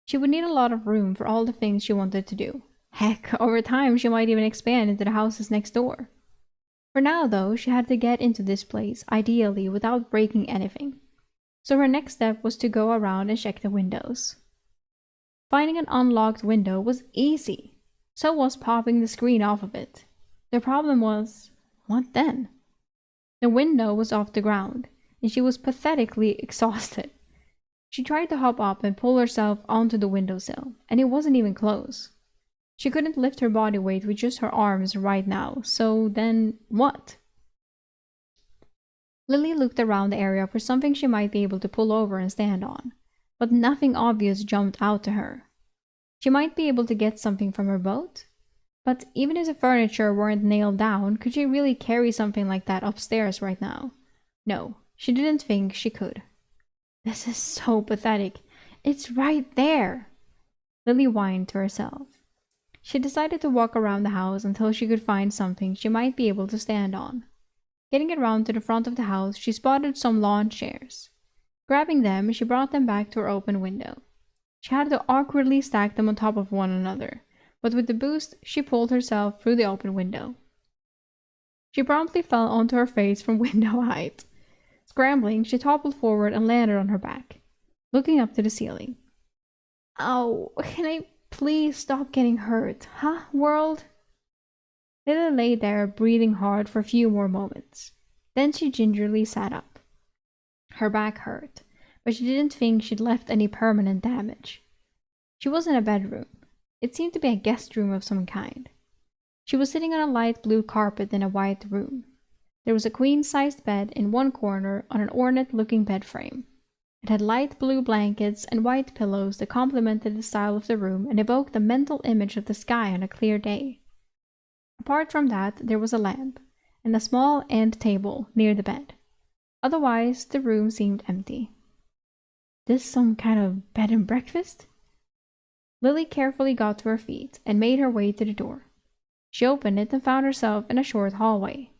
She would need a lot of room for all the things she wanted to do. Heck, over time she might even expand into the houses next door. For now, though, she had to get into this place, ideally without breaking anything. So her next step was to go around and check the windows. Finding an unlocked window was easy. So was popping the screen off of it. The problem was, what then? The window was off the ground, and she was pathetically exhausted. She tried to hop up and pull herself onto the windowsill, and it wasn't even close. She couldn't lift her body weight with just her arms right now, so then what? Lily looked around the area for something she might be able to pull over and stand on, but nothing obvious jumped out to her. She might be able to get something from her boat, but even if the furniture weren't nailed down, could she really carry something like that upstairs right now? No, she didn't think she could. This is so pathetic. It's right there, Lily whined to herself. She decided to walk around the house until she could find something she might be able to stand on. Getting around to the front of the house, she spotted some lawn chairs. Grabbing them, she brought them back to her open window. She had to awkwardly stack them on top of one another, but with the boost, she pulled herself through the open window. She promptly fell onto her face from window height. Scrambling, she toppled forward and landed on her back, looking up to the ceiling. Ow, can I please stop getting hurt, huh, world? Lily lay there, breathing hard for a few more moments. Then she gingerly sat up. Her back hurt, but she didn't think she'd left any permanent damage. She was in a bedroom. It seemed to be a guest room of some kind. She was sitting on a light blue carpet in a white room. There was a queen-sized bed in one corner on an ornate-looking bed frame. It had light blue blankets and white pillows that complemented the style of the room and evoked a mental image of the sky on a clear day. Apart from that, there was a lamp and a small end table near the bed. Otherwise, the room seemed empty. This some kind of bed and breakfast? Lily carefully got to her feet and made her way to the door. She opened it and found herself in a short hallway.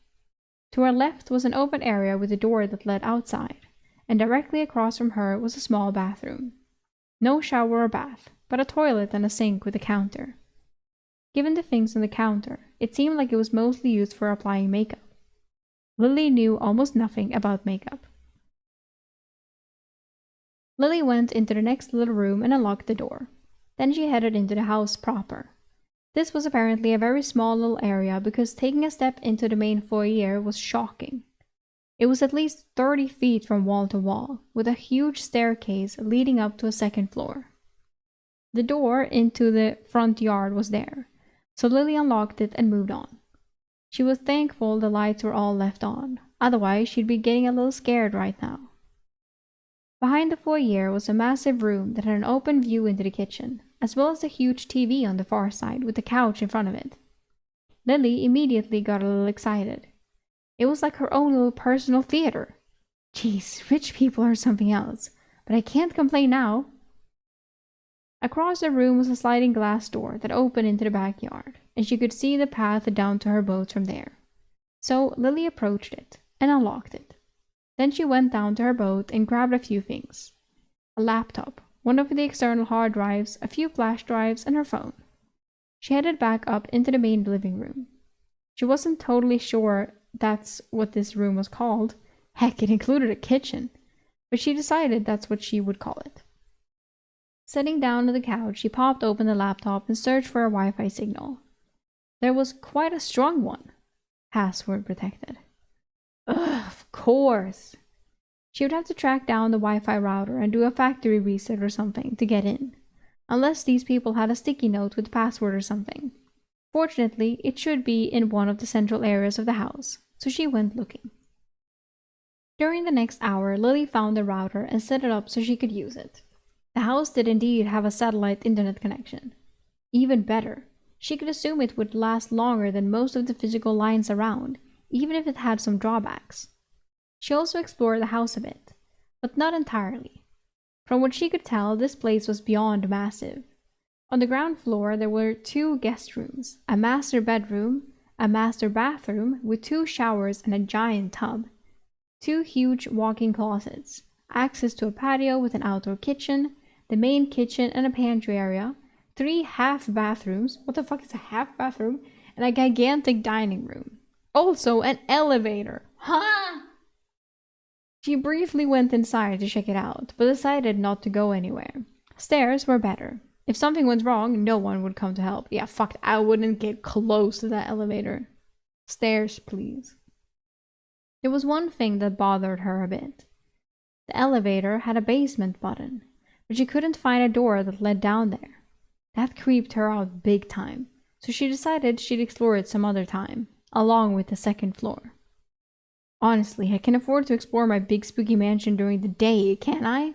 To her left was an open area with a door that led outside, and directly across from her was a small bathroom. No shower or bath, but a toilet and a sink with a counter. Given the things on the counter, it seemed like it was mostly used for applying makeup. Lily knew almost nothing about makeup. Lily went into the next little room and unlocked the door. Then she headed into the house proper. This was apparently a very small little area because taking a step into the main foyer was shocking. It was at least 30 feet from wall to wall, with a huge staircase leading up to a second floor. The door into the front yard was there, so Lily unlocked it and moved on. She was thankful the lights were all left on, otherwise she'd be getting a little scared right now. Behind the foyer was a massive room that had an open view into the kitchen, as well as a huge TV on the far side with a couch in front of it. Lily immediately got a little excited. It was like her own little personal theater. Geez, rich people are something else, but I can't complain now. Across the room was a sliding glass door that opened into the backyard, and she could see the path down to her boat from there. So Lily approached it and unlocked it. Then she went down to her boat and grabbed a few things. A laptop, one of the external hard drives, a few flash drives, and her phone. She headed back up into the main living room. She wasn't totally sure that's what this room was called. Heck, it included a kitchen. But she decided that's what she would call it. Sitting down on the couch, she popped open the laptop and searched for a Wi-Fi signal. There was quite a strong one. Password protected. Ugh, of course. She would have to track down the Wi-Fi router and do a factory reset or something to get in. Unless these people had a sticky note with password or something. Fortunately, it should be in one of the central areas of the house, so she went looking. During the next hour, Lily found the router and set it up so she could use it. The house did indeed have a satellite internet connection. Even better, she could assume it would last longer than most of the physical lines around, even if it had some drawbacks. She also explored the house a bit, but not entirely. From what she could tell, this place was beyond massive. On the ground floor, there were 2 guest rooms, a master bedroom, a master bathroom with 2 showers and a giant tub, 2 huge walk-in closets, access to a patio with an outdoor kitchen, the main kitchen and a pantry area, 3 half bathrooms, what the fuck is a half bathroom, and a gigantic dining room. Also an elevator. Huh? She briefly went inside to check it out, but decided not to go anywhere. Stairs were better. If something went wrong, no one would come to help. Yeah, fuck, I wouldn't get close to that elevator. Stairs, please. There was one thing that bothered her a bit. The elevator had a basement button, but she couldn't find a door that led down there. That creeped her out big time, so she decided she'd explore it some other time, along with the second floor. Honestly, I can afford to explore my big spooky mansion during the day, can't I?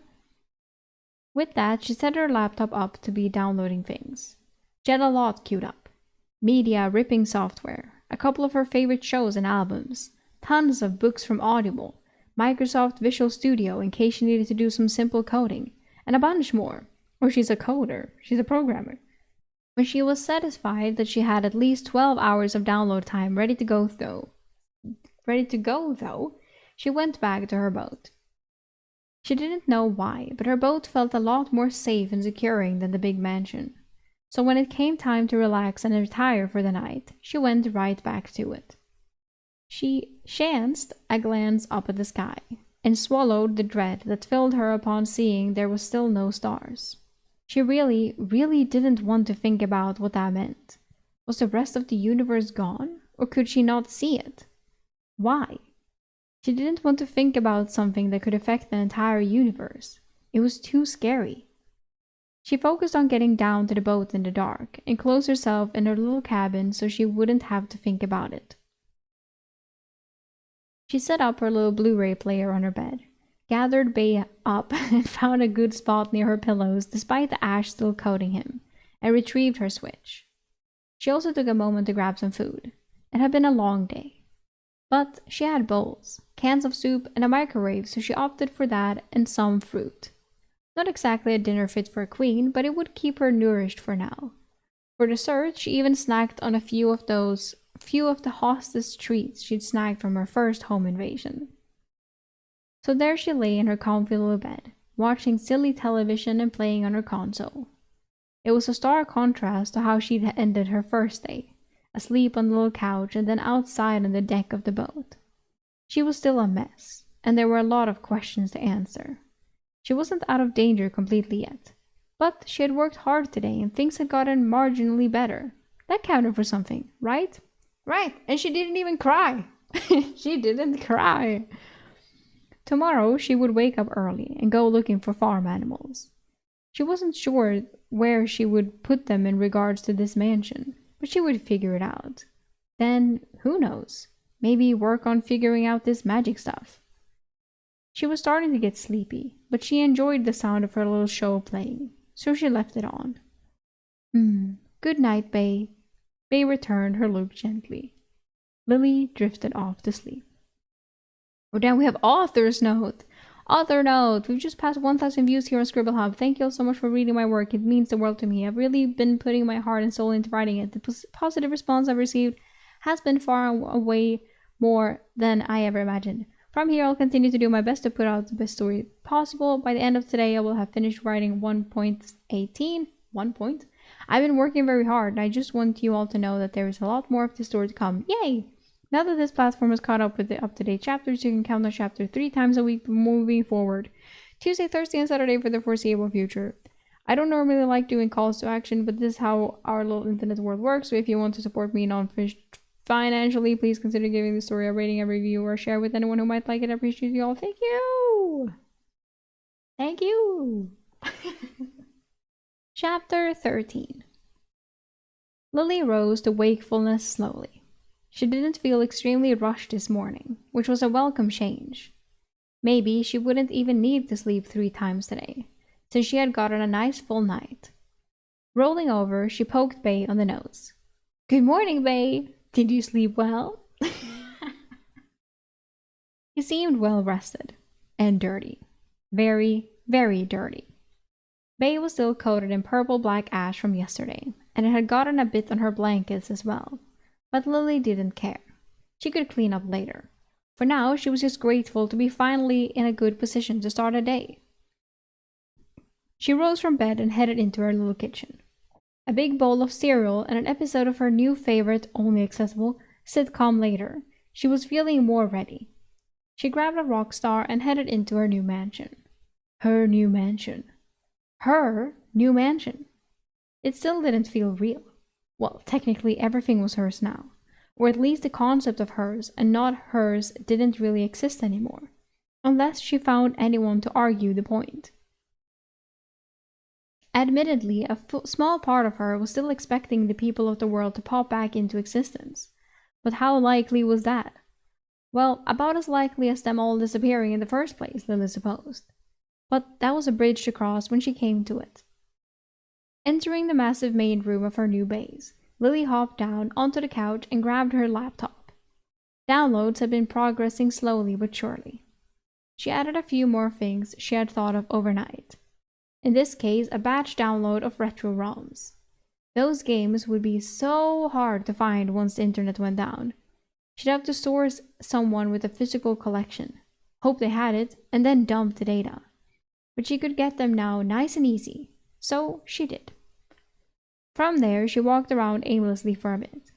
With that, she set her laptop up to be downloading things. She had a lot queued up. Media ripping software, a couple of her favorite shows and albums, tons of books from Audible, Microsoft Visual Studio in case she needed to do some simple coding, and a bunch more. Or she's a coder, she's a programmer. When she was satisfied that she had at least 12 hours of download time ready to go though, she went back to her boat. She didn't know why, but her boat felt a lot more safe and securing than the big mansion. So when it came time to relax and retire for the night, she went right back to it. She chanced a glance up at the sky, and swallowed the dread that filled her upon seeing there was still no stars. She really, really didn't want to think about what that meant. Was the rest of the universe gone, or could she not see it? Why? She didn't want to think about something that could affect the entire universe. It was too scary. She focused on getting down to the boat in the dark, and closed herself in her little cabin so she wouldn't have to think about it. She set up her little Blu-ray player on her bed, gathered Bay up and found a good spot near her pillows despite the ash still coating him, and retrieved her Switch. She also took a moment to grab some food. It had been a long day. But she had bowls, cans of soup, and a microwave, so she opted for that and some fruit. Not exactly a dinner fit for a queen, but it would keep her nourished for now. For dessert, she even snacked on a few of the hostess treats she'd snagged from her first home invasion. So there she lay in her comfy little bed, watching silly television and playing on her console. It was a stark contrast to how she'd ended her first day, asleep on the little couch and then outside on the deck of the boat. She was still a mess, and there were a lot of questions to answer. She wasn't out of danger completely yet, but she had worked hard today and things had gotten marginally better. That counted for something, right? Right, and she didn't even cry. She didn't cry. Tomorrow she would wake up early and go looking for farm animals. She wasn't sure where she would put them in regards to this mansion, but she would figure it out. Then, who knows? Maybe work on figuring out this magic stuff. She was starting to get sleepy, but she enjoyed the sound of her little show playing, so she left it on. Good night, Bay. Bay returned her look gently. Lily drifted off to sleep. Oh, damn, we have author's note. Author note. We've just passed 1,000 views here on Scribble Hub. Thank you all so much for reading my work. It means the world to me. I've really been putting my heart and soul into writing it. The positive response I've received has been far away more than I ever imagined. From here, I'll continue to do my best to put out the best story possible. By the end of today, I will have finished writing 1.18. 1 point. I've been working very hard, and I just want you all to know that there is a lot more of this story to come. Yay! Now that this platform is caught up with the up-to-date chapters, you can count on chapter 3 times a week moving forward. Tuesday, Thursday, and Saturday for the foreseeable future. I don't normally like doing calls to action, but this is how our little internet world works, so if you want to support me financially, please consider giving the story a rating, a review, or share with anyone who might like it. I appreciate you all. Thank you! Thank you! Chapter 13. Lily rose to wakefulness slowly. She didn't feel extremely rushed this morning, which was a welcome change. Maybe she wouldn't even need to sleep 3 times today, since she had gotten a nice full night. Rolling over, she poked Bay on the nose. Good morning, Bay. Did you sleep well? He seemed well rested and dirty. Very, very dirty. Bay was still coated in purple-black ash from yesterday, and it had gotten a bit on her blankets as well. But Lily didn't care. She could clean up later. For now, she was just grateful to be finally in a good position to start a day. She rose from bed and headed into her little kitchen. A big bowl of cereal and an episode of her new favorite, only accessible, sitcom later, she was feeling more ready. She grabbed a rock star and headed into her new mansion. Her new mansion. Her new mansion. It still didn't feel real. Well, technically everything was hers now. Or at least the concept of hers and not hers didn't really exist anymore. Unless she found anyone to argue the point. Admittedly, a small part of her was still expecting the people of the world to pop back into existence. But how likely was that? Well, about as likely as them all disappearing in the first place, Lily supposed. But that was a bridge to cross when she came to it. Entering the massive main room of her new base, Lily hopped down onto the couch and grabbed her laptop. Downloads had been progressing slowly but surely. She added a few more things she had thought of overnight. In this case, a batch download of retro ROMs. Those games would be so hard to find once the internet went down. She'd have to source someone with a physical collection, hope they had it, and then dump the data. But she could get them now nice and easy, so she did. From there, she walked around aimlessly for a bit.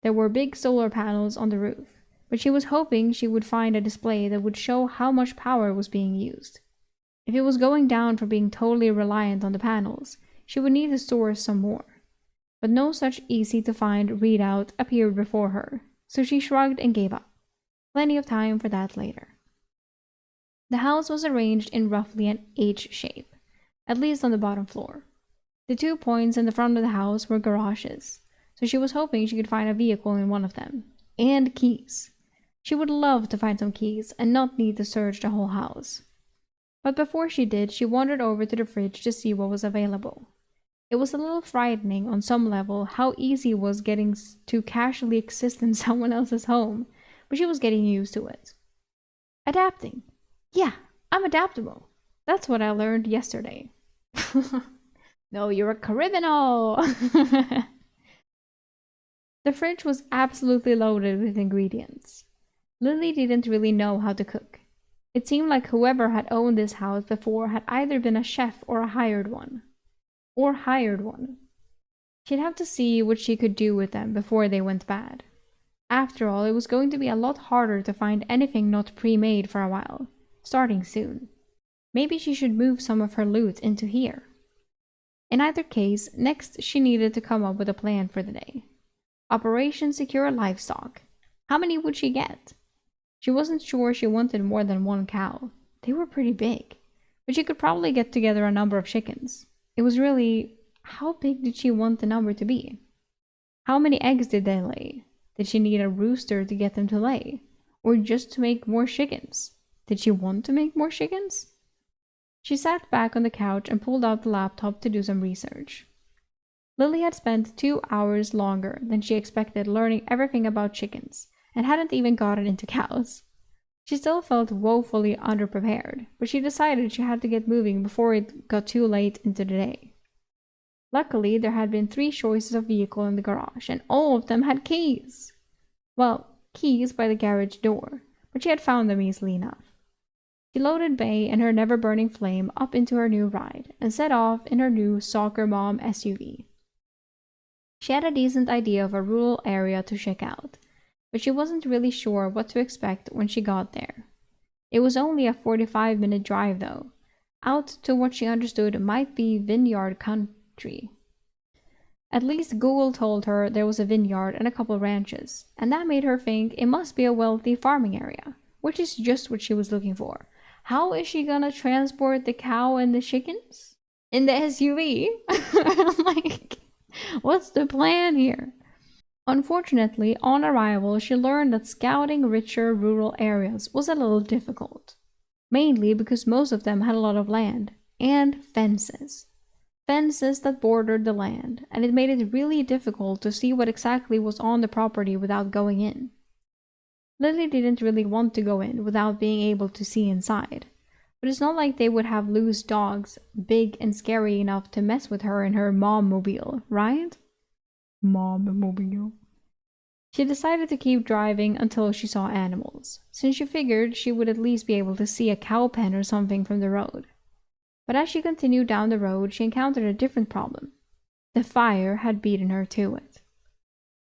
There were big solar panels on the roof, but she was hoping she would find a display that would show how much power was being used. If it was going down from being totally reliant on the panels, she would need to source some more. But no such easy-to-find readout appeared before her, so she shrugged and gave up. Plenty of time for that later. The house was arranged in roughly an H shape, at least on the bottom floor. The 2 points in the front of the house were garages, so she was hoping she could find a vehicle in one of them. And keys. She would love to find some keys and not need to search the whole house. But before she did, she wandered over to the fridge to see what was available. It was a little frightening on some level how easy it was getting to casually exist in someone else's home, but she was getting used to it. Adapting. Yeah, I'm adaptable. That's what I learned yesterday. No, you're a criminal! The fridge was absolutely loaded with ingredients. Lily didn't really know how to cook. It seemed like whoever had owned this house before had either been a chef or a hired one. She'd have to see what she could do with them before they went bad. After all, it was going to be a lot harder to find anything not pre-made for a while, starting soon. Maybe she should move some of her loot into here. In either case, next she needed to come up with a plan for the day. Operation Secure Livestock. How many would she get? She wasn't sure she wanted more than 1 cow. They were pretty big. But she could probably get together a number of chickens. It was really, how big did she want the number to be? How many eggs did they lay? Did she need a rooster to get them to lay? Or just to make more chickens? Did she want to make more chickens? She sat back on the couch and pulled out the laptop to do some research. Lily had spent 2 hours longer than she expected learning everything about chickens, and hadn't even gotten into cows. She still felt woefully underprepared, but she decided she had to get moving before it got too late into the day. Luckily, there had been 3 choices of vehicle in the garage, and all of them had keys. Well, keys by the garage door, but she had found them easily enough. She loaded Bay and her never-burning flame up into her new ride, and set off in her new soccer mom SUV. She had a decent idea of a rural area to check out, but she wasn't really sure what to expect when she got there. It was only a 45-minute drive, though, out to what she understood might be vineyard country. At least Google told her there was a vineyard and a couple ranches, and that made her think it must be a wealthy farming area, which is just what she was looking for. How is she gonna transport the cow and the chickens? In the SUV? Like, what's the plan here? Unfortunately, on arrival, she learned that scouting richer rural areas was a little difficult, mainly because most of them had a lot of land and fences. Fences that bordered the land, and it made it really difficult to see what exactly was on the property without going in. Lily didn't really want to go in without being able to see inside, but it's not like they would have loose dogs big and scary enough to mess with her in her mom-mobile, right? Mom-mobile. She decided to keep driving until she saw animals, since she figured she would at least be able to see a cow pen or something from the road. But as she continued down the road, she encountered a different problem. The fire had beaten her to it.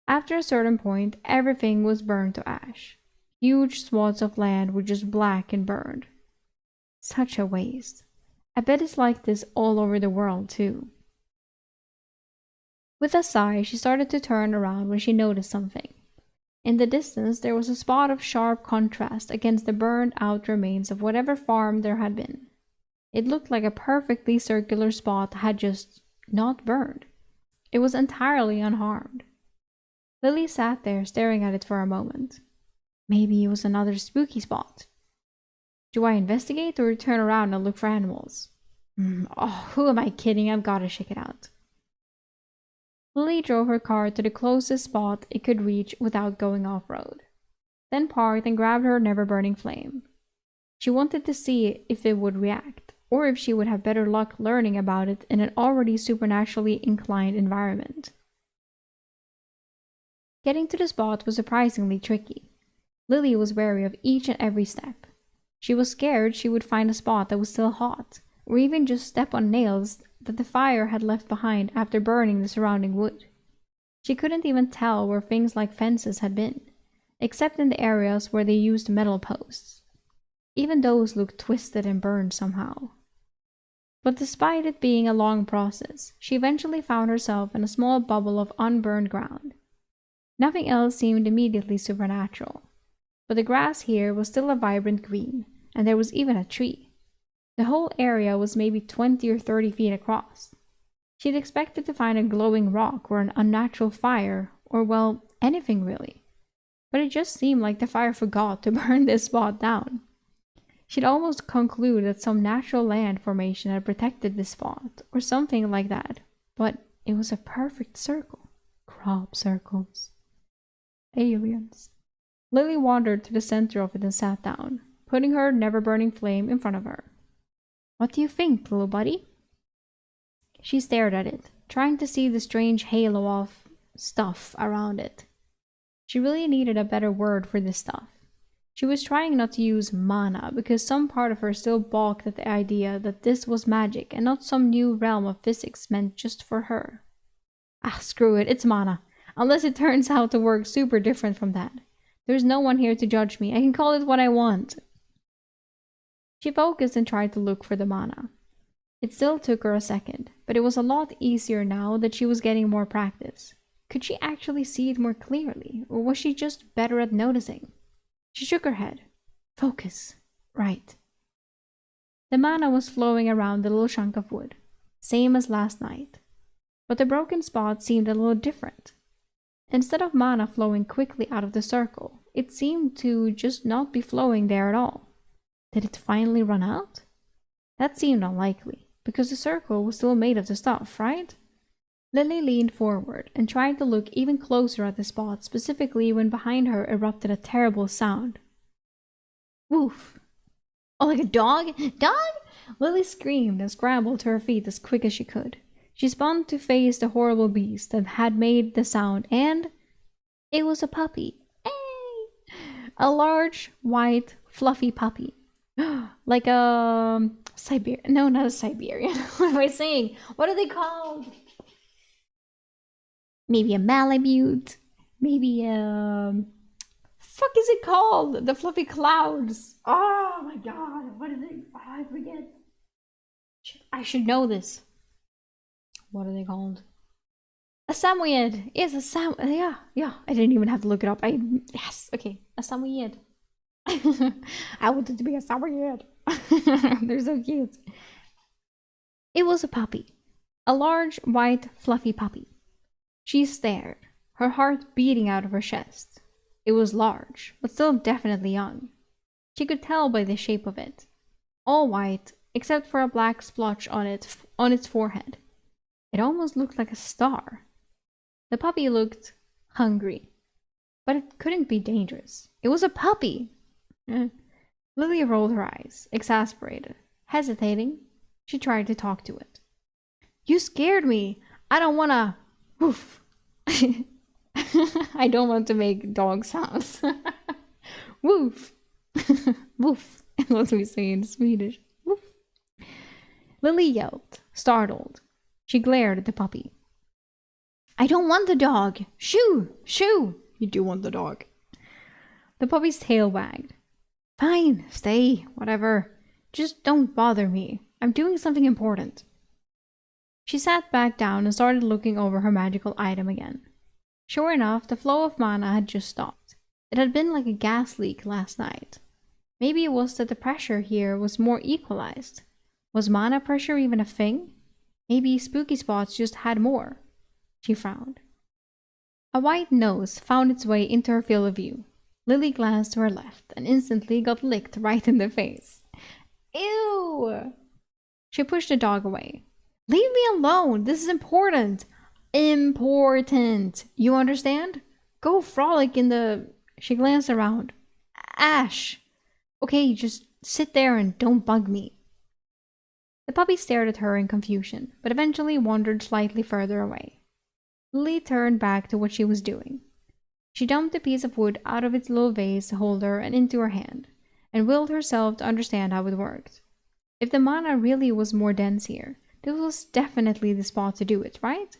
After a certain point, everything was burned to ash. Huge swaths of land were just black and burned. Such a waste. I bet it's like this all over the world, too. With a sigh, she started to turn around when she noticed something. In the distance, there was a spot of sharp contrast against the burned-out remains of whatever farm there had been. It looked like a perfectly circular spot that had just not burned. It was entirely unharmed. Lily sat there staring at it for a moment. Maybe it was another spooky spot. Do I investigate or turn around and look for animals? Oh, who am I kidding? I've got to check it out. Lily drove her car to the closest spot it could reach without going off-road, then parked and grabbed her never-burning flame. She wanted to see if it would react, or if she would have better luck learning about it in an already supernaturally inclined environment. Getting to the spot was surprisingly tricky. Lily was wary of each and every step. She was scared she would find a spot that was still hot, or even just step on nails that the fire had left behind after burning the surrounding wood. She couldn't even tell where things like fences had been, except in the areas where they used metal posts. Even those looked twisted and burned somehow. But despite it being a long process, she eventually found herself in a small bubble of unburned ground. Nothing else seemed immediately supernatural, but the grass here was still a vibrant green, and there was even a tree. The whole area was maybe 20 or 30 feet across. She'd expected to find a glowing rock or an unnatural fire, or well, anything really. But it just seemed like the fire forgot to burn this spot down. She'd almost conclude that some natural land formation had protected this spot, or something like that, but it was a perfect circle. Crop circles. Aliens. Lily wandered to the center of it and sat down, putting her never-burning flame in front of her. What do you think, little buddy? She stared at it, trying to see the strange halo of stuff around it. She really needed a better word for this stuff. She was trying not to use mana because some part of her still balked at the idea that this was magic and not some new realm of physics meant just for her. Ah, screw it, it's mana. Unless it turns out to work super different from that. There's no one here to judge me. I can call it what I want. She focused and tried to look for the mana. It still took her a second, but it was a lot easier now that she was getting more practice. Could she actually see it more clearly, or was she just better at noticing? She shook her head. Focus. Right. The mana was flowing around the little chunk of wood, same as last night. But the broken spot seemed a little different. Instead of mana flowing quickly out of the circle, it seemed to just not be flowing there at all. Did it finally run out? That seemed unlikely, because the circle was still made of the stuff, right? Lily leaned forward and tried to look even closer at the spot, specifically when behind her erupted a terrible sound. Woof! Oh, like a dog? Dog? Lily screamed and scrambled to her feet as quick as she could. She spun to face the horrible beast that had made the sound, and it was a puppy. Hey! A large, white, fluffy puppy. Like a Siberian. No, not a Siberian. What am I saying? What are they called? Maybe a Malamute. Maybe a... Fuck is it called? The fluffy clouds. Oh my god. What is it? Oh, I forget. I should know this. What are they called? A Samoyed. Yes, a yeah. I didn't even have to look it up. Yes. Okay. A Samoyed. I wanted to be a Samoyed. They're so cute. It was a puppy. A large, white, fluffy puppy. She stared, her heart beating out of her chest. It was large, but still definitely young. She could tell by the shape of it. All white, except for a black splotch on its forehead. It almost looked like a star. The puppy looked hungry, but it couldn't be dangerous. It was a puppy! Lily rolled her eyes, exasperated. Hesitating, she tried to talk to it. You scared me! I don't wanna... Woof! I don't want to make dog sounds. Woof! Woof! Is what we say in Swedish. Woof! Lily yelped, startled. She glared at the puppy. I don't want the dog! Shoo! Shoo! You do want the dog. The puppy's tail wagged. Fine, stay, whatever. Just don't bother me. I'm doing something important. She sat back down and started looking over her magical item again. Sure enough, the flow of mana had just stopped. It had been like a gas leak last night. Maybe it was that the pressure here was more equalized. Was mana pressure even a thing? Maybe spooky spots just had more. She frowned. A white nose found its way into her field of view. Lily glanced to her left and instantly got licked right in the face. Ew! She pushed the dog away. Leave me alone! This is important! Important! You understand? Go frolic in the... She glanced around. Ash! Okay, just sit there and don't bug me. The puppy stared at her in confusion, but eventually wandered slightly further away. Lily turned back to what she was doing. She dumped a piece of wood out of its little vase holder and into her hand, and willed herself to understand how it worked. If the mana really was more dense here, this was definitely the spot to do it, right?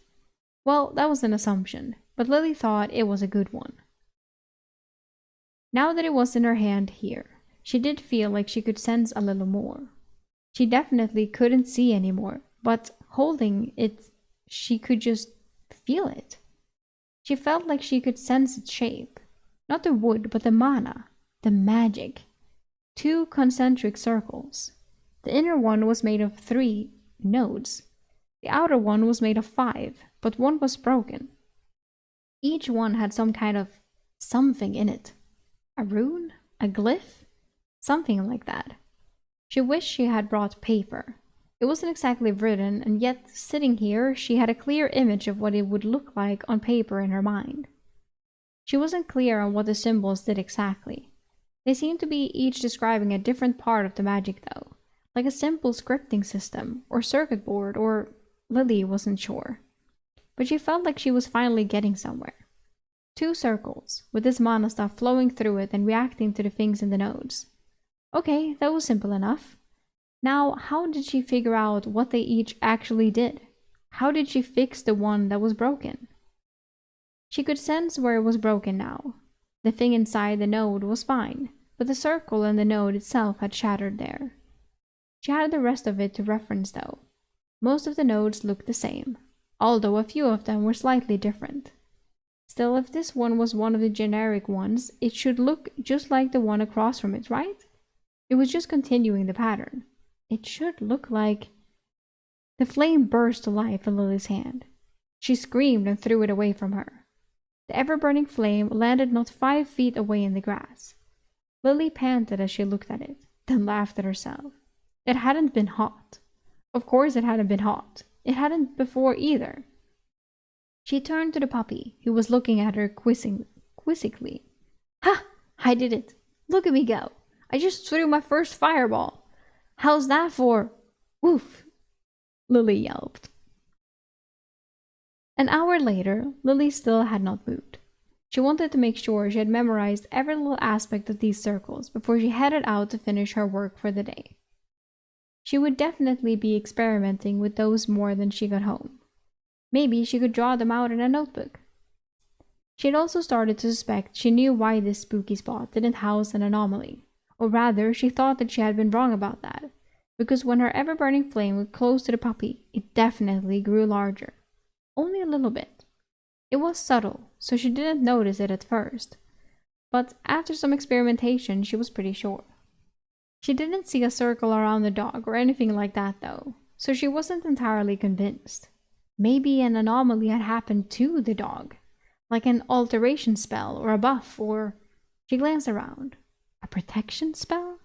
Well, that was an assumption, but Lily thought it was a good one. Now that it was in her hand here, she did feel like she could sense a little more. She definitely couldn't see anymore, but holding it, she could just feel it. She felt like she could sense its shape. Not the wood, but the mana, the magic. 2 concentric circles. The inner one was made of 3 nodes. The outer one was made of 5, but one was broken. Each one had some kind of something in it. A rune? A glyph? Something like that. She wished she had brought paper. It wasn't exactly written, and yet, sitting here, she had a clear image of what it would look like on paper in her mind. She wasn't clear on what the symbols did exactly. They seemed to be each describing a different part of the magic, though. Like a simple scripting system, or circuit board, or... Lily wasn't sure. But she felt like she was finally getting somewhere. 2 circles, with this mana stuff flowing through it and reacting to the things in the nodes. Okay, that was simple enough. Now, how did she figure out what they each actually did? How did she fix the one that was broken? She could sense where it was broken now. The thing inside the node was fine, but the circle and the node itself had shattered there. She had the rest of it to reference though. Most of the nodes looked the same, although a few of them were slightly different. Still, if this one was one of the generic ones, it should look just like the one across from it, right? It was just continuing the pattern. It should look like... The flame burst to life in Lily's hand. She screamed and threw it away from her. The ever-burning flame landed not 5 feet away in the grass. Lily panted as she looked at it, then laughed at herself. It hadn't been hot. Of course it hadn't been hot. It hadn't before either. She turned to the puppy, who was looking at her quizzically. Ha! I did it. Look at me go. I just threw my first fireball. How's that for? Woof! Lily yelped. An hour later, Lily still had not moved. She wanted to make sure she had memorized every little aspect of these circles before she headed out to finish her work for the day. She would definitely be experimenting with those more than she got home. Maybe she could draw them out in a notebook. She had also started to suspect she knew why this spooky spot didn't house an anomaly, or rather, she thought that she had been wrong about that, because when her ever-burning flame was close to the puppy, it definitely grew larger. Only a little bit. It was subtle, so she didn't notice it at first, but after some experimentation, she was pretty sure. She didn't see a circle around the dog or anything like that though, so she wasn't entirely convinced. Maybe an anomaly had happened to the dog, like an alteration spell or a buff or... She glanced around. A protection spell?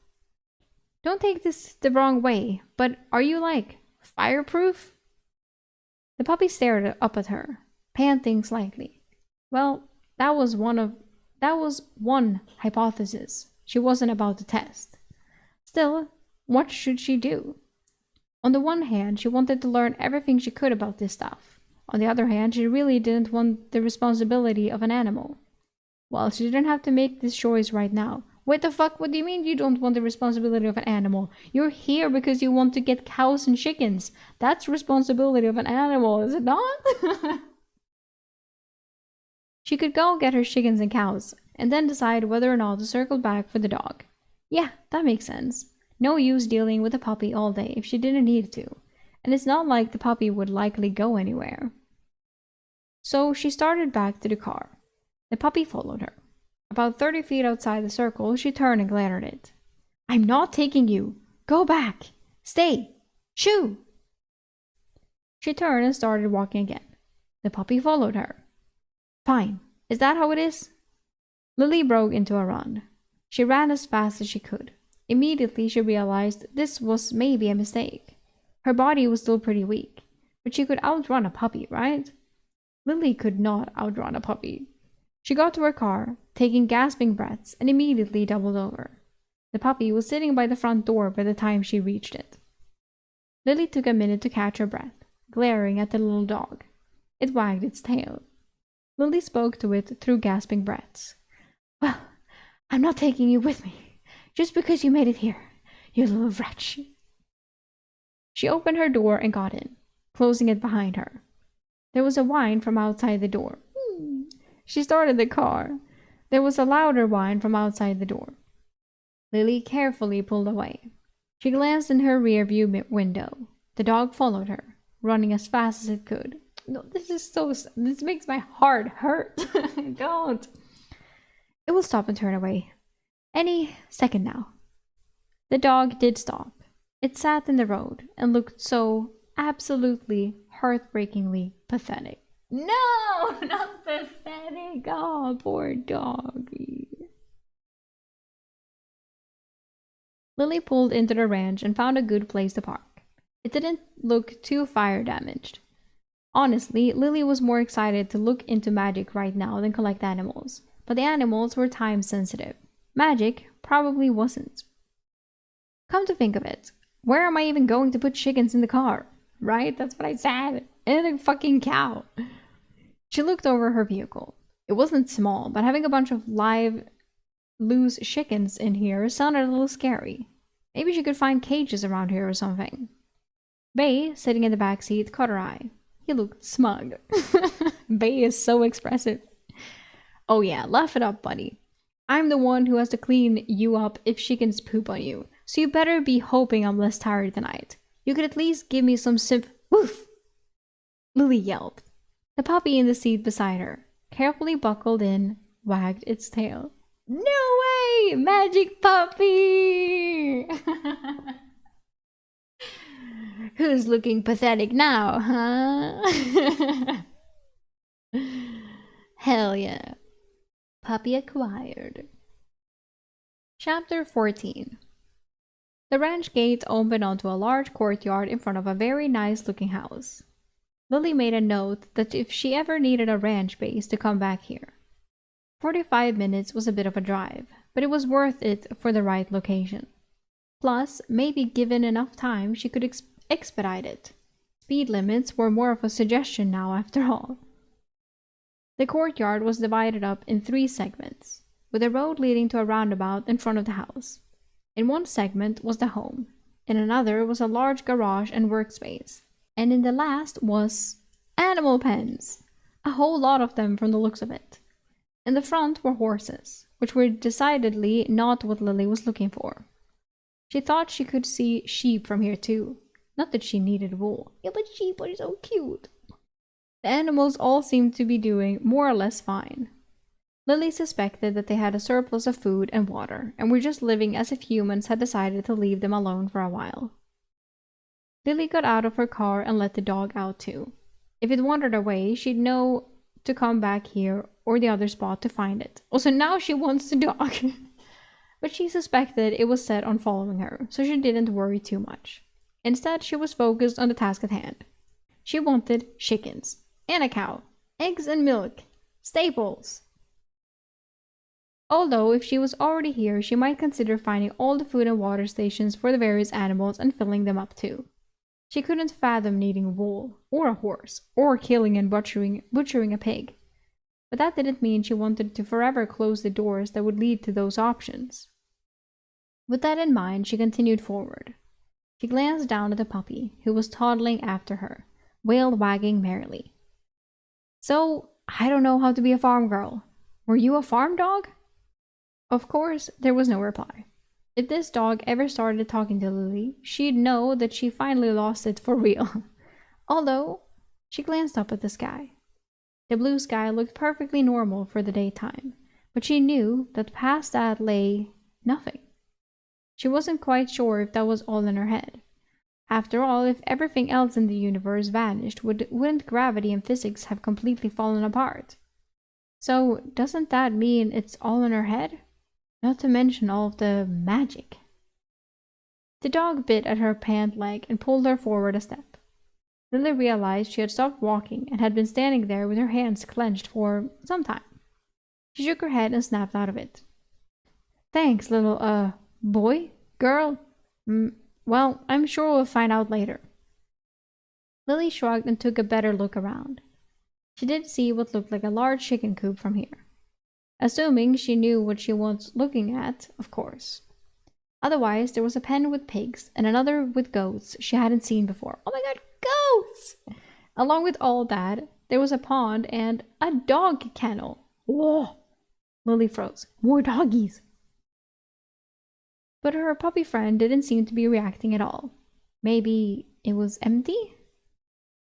Don't take this the wrong way, but are you like fireproof? The puppy stared up at her, panting slightly. Well, that was one hypothesis she wasn't about to test. Still, what should she do? On the one hand, she wanted to learn everything she could about this stuff. On the other hand, she really didn't want the responsibility of an animal. Well, she didn't have to make this choice right now. What the fuck? What do you mean you don't want the responsibility of an animal? You're here because you want to get cows and chickens. That's responsibility of an animal, is it not? She could go get her chickens and cows, and then decide whether or not to circle back for the dog. Yeah, that makes sense. No use dealing with a puppy all day if she didn't need to, and it's not like the puppy would likely go anywhere. So she started back to the car. The puppy followed her. About 30 feet outside the circle, she turned and glared at it. I'm not taking you. Go back. Stay. Shoo! She turned and started walking again. The puppy followed her. Fine. Is that how it is? Lily broke into a run. She ran as fast as she could. Immediately she realized this was maybe a mistake. Her body was still pretty weak, but she could outrun a puppy, right? Lily could not outrun a puppy. She got to her car, taking gasping breaths, and immediately doubled over. The puppy was sitting by the front door by the time she reached it. Lily took a minute to catch her breath, glaring at the little dog. It wagged its tail. Lily spoke to it through gasping breaths. Well, I'm not taking you with me, just because you made it here, you little wretch. She opened her door and got in, closing it behind her. There was a whine from outside the door. She started the car. There was a louder whine from outside the door. Lily carefully pulled away. She glanced in her rear-view window. The dog followed her, running as fast as it could. No, this makes my heart hurt. Don't. It will stop and turn away. Any second now. The dog did stop. It sat in the road and looked so absolutely heartbreakingly pathetic. No, not pathetic. Oh, poor doggy. Lily pulled into the ranch and found a good place to park. It didn't look too fire damaged. Honestly, Lily was more excited to look into magic right now than collect animals, but the animals were time sensitive. Magic probably wasn't. Come to think of it, where am I even going to put chickens in the car? Right? That's what I said. And a fucking cow. She looked over her vehicle. It wasn't small, but having a bunch of live, loose chickens in here sounded a little scary. Maybe she could find cages around here or something. Bay, sitting in the back seat, caught her eye. He looked smug. Bay is so expressive. Oh yeah, laugh it up, buddy. I'm the one who has to clean you up if chickens poop on you, so you better be hoping I'm less tired tonight. You could at least give me some Woof! Lily yelped. The puppy in the seat beside her, carefully buckled in, wagged its tail. No way! Magic puppy! Who's looking pathetic now, huh? Hell yeah. Puppy acquired. Chapter 14. The ranch gate opened onto a large courtyard in front of a very nice-looking house. Lily made a note that if she ever needed a ranch base to come back here. 45 minutes was a bit of a drive, but it was worth it for the right location. Plus, maybe given enough time, she could expedite it. Speed limits were more of a suggestion now, after all. The courtyard was divided up in 3 segments, with a road leading to a roundabout in front of the house. In one segment was the home, in another was a large garage and workspace, and in the last was animal pens, a whole lot of them from the looks of it. In the front were horses, which were decidedly not what Lily was looking for. She thought she could see sheep from here too. Not that she needed wool. Yeah, but sheep are so cute. The animals all seemed to be doing more or less fine. Lily suspected that they had a surplus of food and water, and were just living as if humans had decided to leave them alone for a while. Lily got out of her car and let the dog out too. If it wandered away, she'd know to come back here or the other spot to find it. Also, now she wants the dog. But she suspected it was set on following her, so she didn't worry too much. Instead, she was focused on the task at hand. She wanted chickens, and a cow, eggs and milk, staples. Although, if she was already here, she might consider finding all the food and water stations for the various animals and filling them up too. She couldn't fathom needing wool, or a horse, or killing and butchering a pig. But that didn't mean she wanted to forever close the doors that would lead to those options. With that in mind, she continued forward. She glanced down at the puppy, who was toddling after her, wail wagging merrily. So, I don't know how to be a farm girl. Were you a farm dog? Of course, there was no reply. If this dog ever started talking to Lily, she'd know that she finally lost it for real. Although, she glanced up at the sky. The blue sky looked perfectly normal for the daytime, but she knew that past that lay nothing. She wasn't quite sure if that was all in her head. After all, if everything else in the universe vanished, wouldn't gravity and physics have completely fallen apart? So, doesn't that mean it's all in her head? Not to mention all of the magic. The dog bit at her pant leg and pulled her forward a step. Lily realized she had stopped walking and had been standing there with her hands clenched for some time. She shook her head and snapped out of it. Thanks, little, boy? Girl? Well, I'm sure we'll find out later. Lily shrugged and took a better look around. She did see what looked like a large chicken coop from here. Assuming she knew what she was looking at, of course. Otherwise, there was a pen with pigs and another with goats she hadn't seen before. Oh my god, goats! Along with all that, there was a pond and a dog kennel. Whoa! Lily froze. More doggies! But her puppy friend didn't seem to be reacting at all. Maybe it was empty?